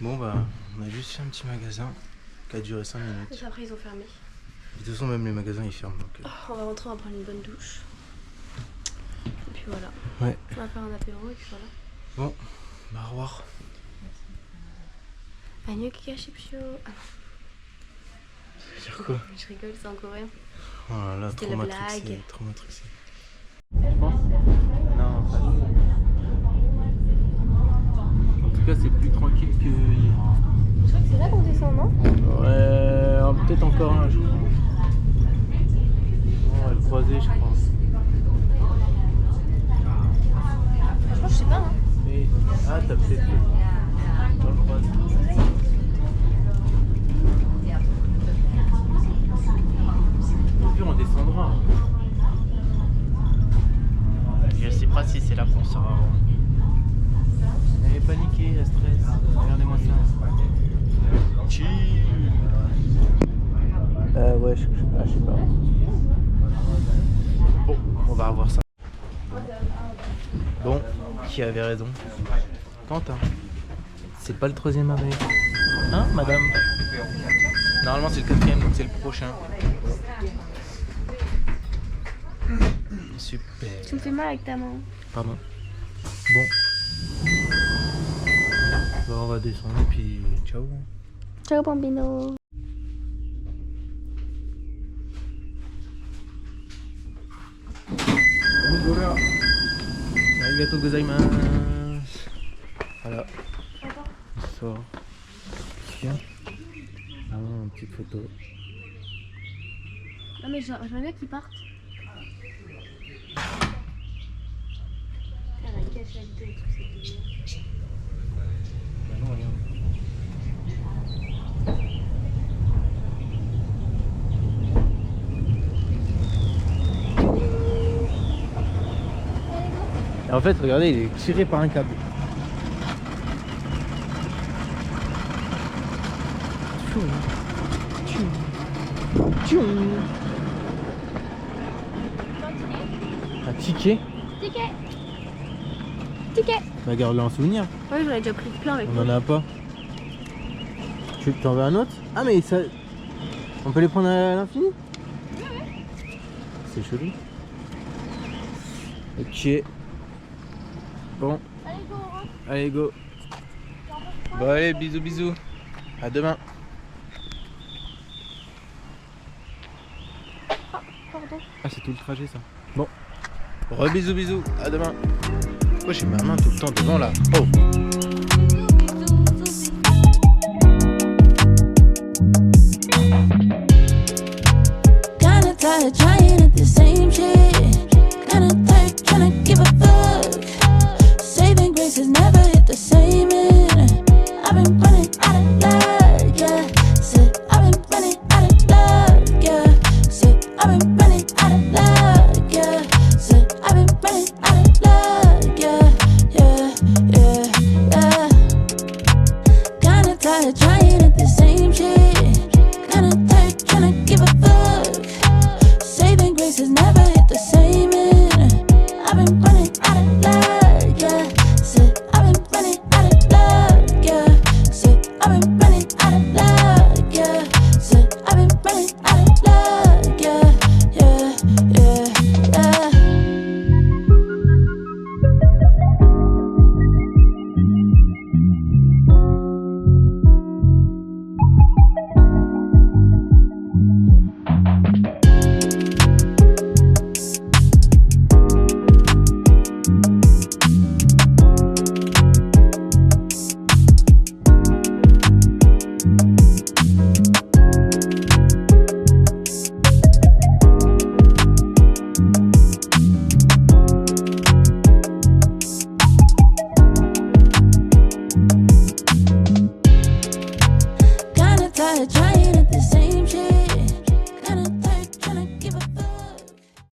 Bon bah on a juste fait un petit magasin qui a duré 5 minutes. Et après ils ont fermé. De toute façon même les magasins ils ferment donc. On va rentrer, on va prendre une bonne douche. Et puis voilà. Ouais. On va faire un apéro et puis voilà. Bon, bah au revoir. Agneau Kikashipsho. Ah non. Ça veut dire quoi? Je rigole, c'est en coréen. Oh là là, C'était trop la matrixé, blague. trop matrixé. Je pense. Non, pas du tout. En tout cas, c'est plus tranquille que hier. Je crois que c'est là qu'on descend, non? Ouais, peut-être encore un, je crois. On va le croiser, je crois. Franchement, je sais pas, hein. Mais... Ah, t'as peut-être... On le croise. Au pire, on descendra. Je sais pas si c'est là qu'on sera. Elle est paniquée, elle stresse. Regardez-moi ça. Chill. Ouais, je sais pas. Bon, on va revoir ça. Bon, qui avait raison? Quentin. C'est pas le 3e arrêt. Hein, madame? Normalement, c'est le 4e, donc c'est le prochain. Super. Tu me fais mal avec ta main. Pardon. Bon. Bah, on va descendre et puis ciao. Ciao, bambino. Arigatou gozaimasu. Voilà. On sort. Tiens. Ah, une petite photo. Non mais j'aimerais bien qu'ils partent. Elle a caché la vidéo et tout, c'est génial. Bah non, regarde. Et en fait, regardez, il est tiré par un câble. Un ticket. Ticket. Bah garde-le en souvenir. Ouais, j'en ai déjà pris plein avec On moi. en a pas. Tu t'en veux un autre? Ah mais ça... On peut les prendre à l'infini? Ouais. C'est joli. Ok. Bon. Allez, go, hein. Allez go. Bon allez, bisous bisous. À demain. Pardon. Ah c'est tout le trajet ça. Bon. Bisous bisous. À demain. Pourquoi j'ai ma main tout le temps devant là? Oh. Kinda tired trying at the same shit. Kinda tired trying to give a fuck. Saving grace has never hit the same.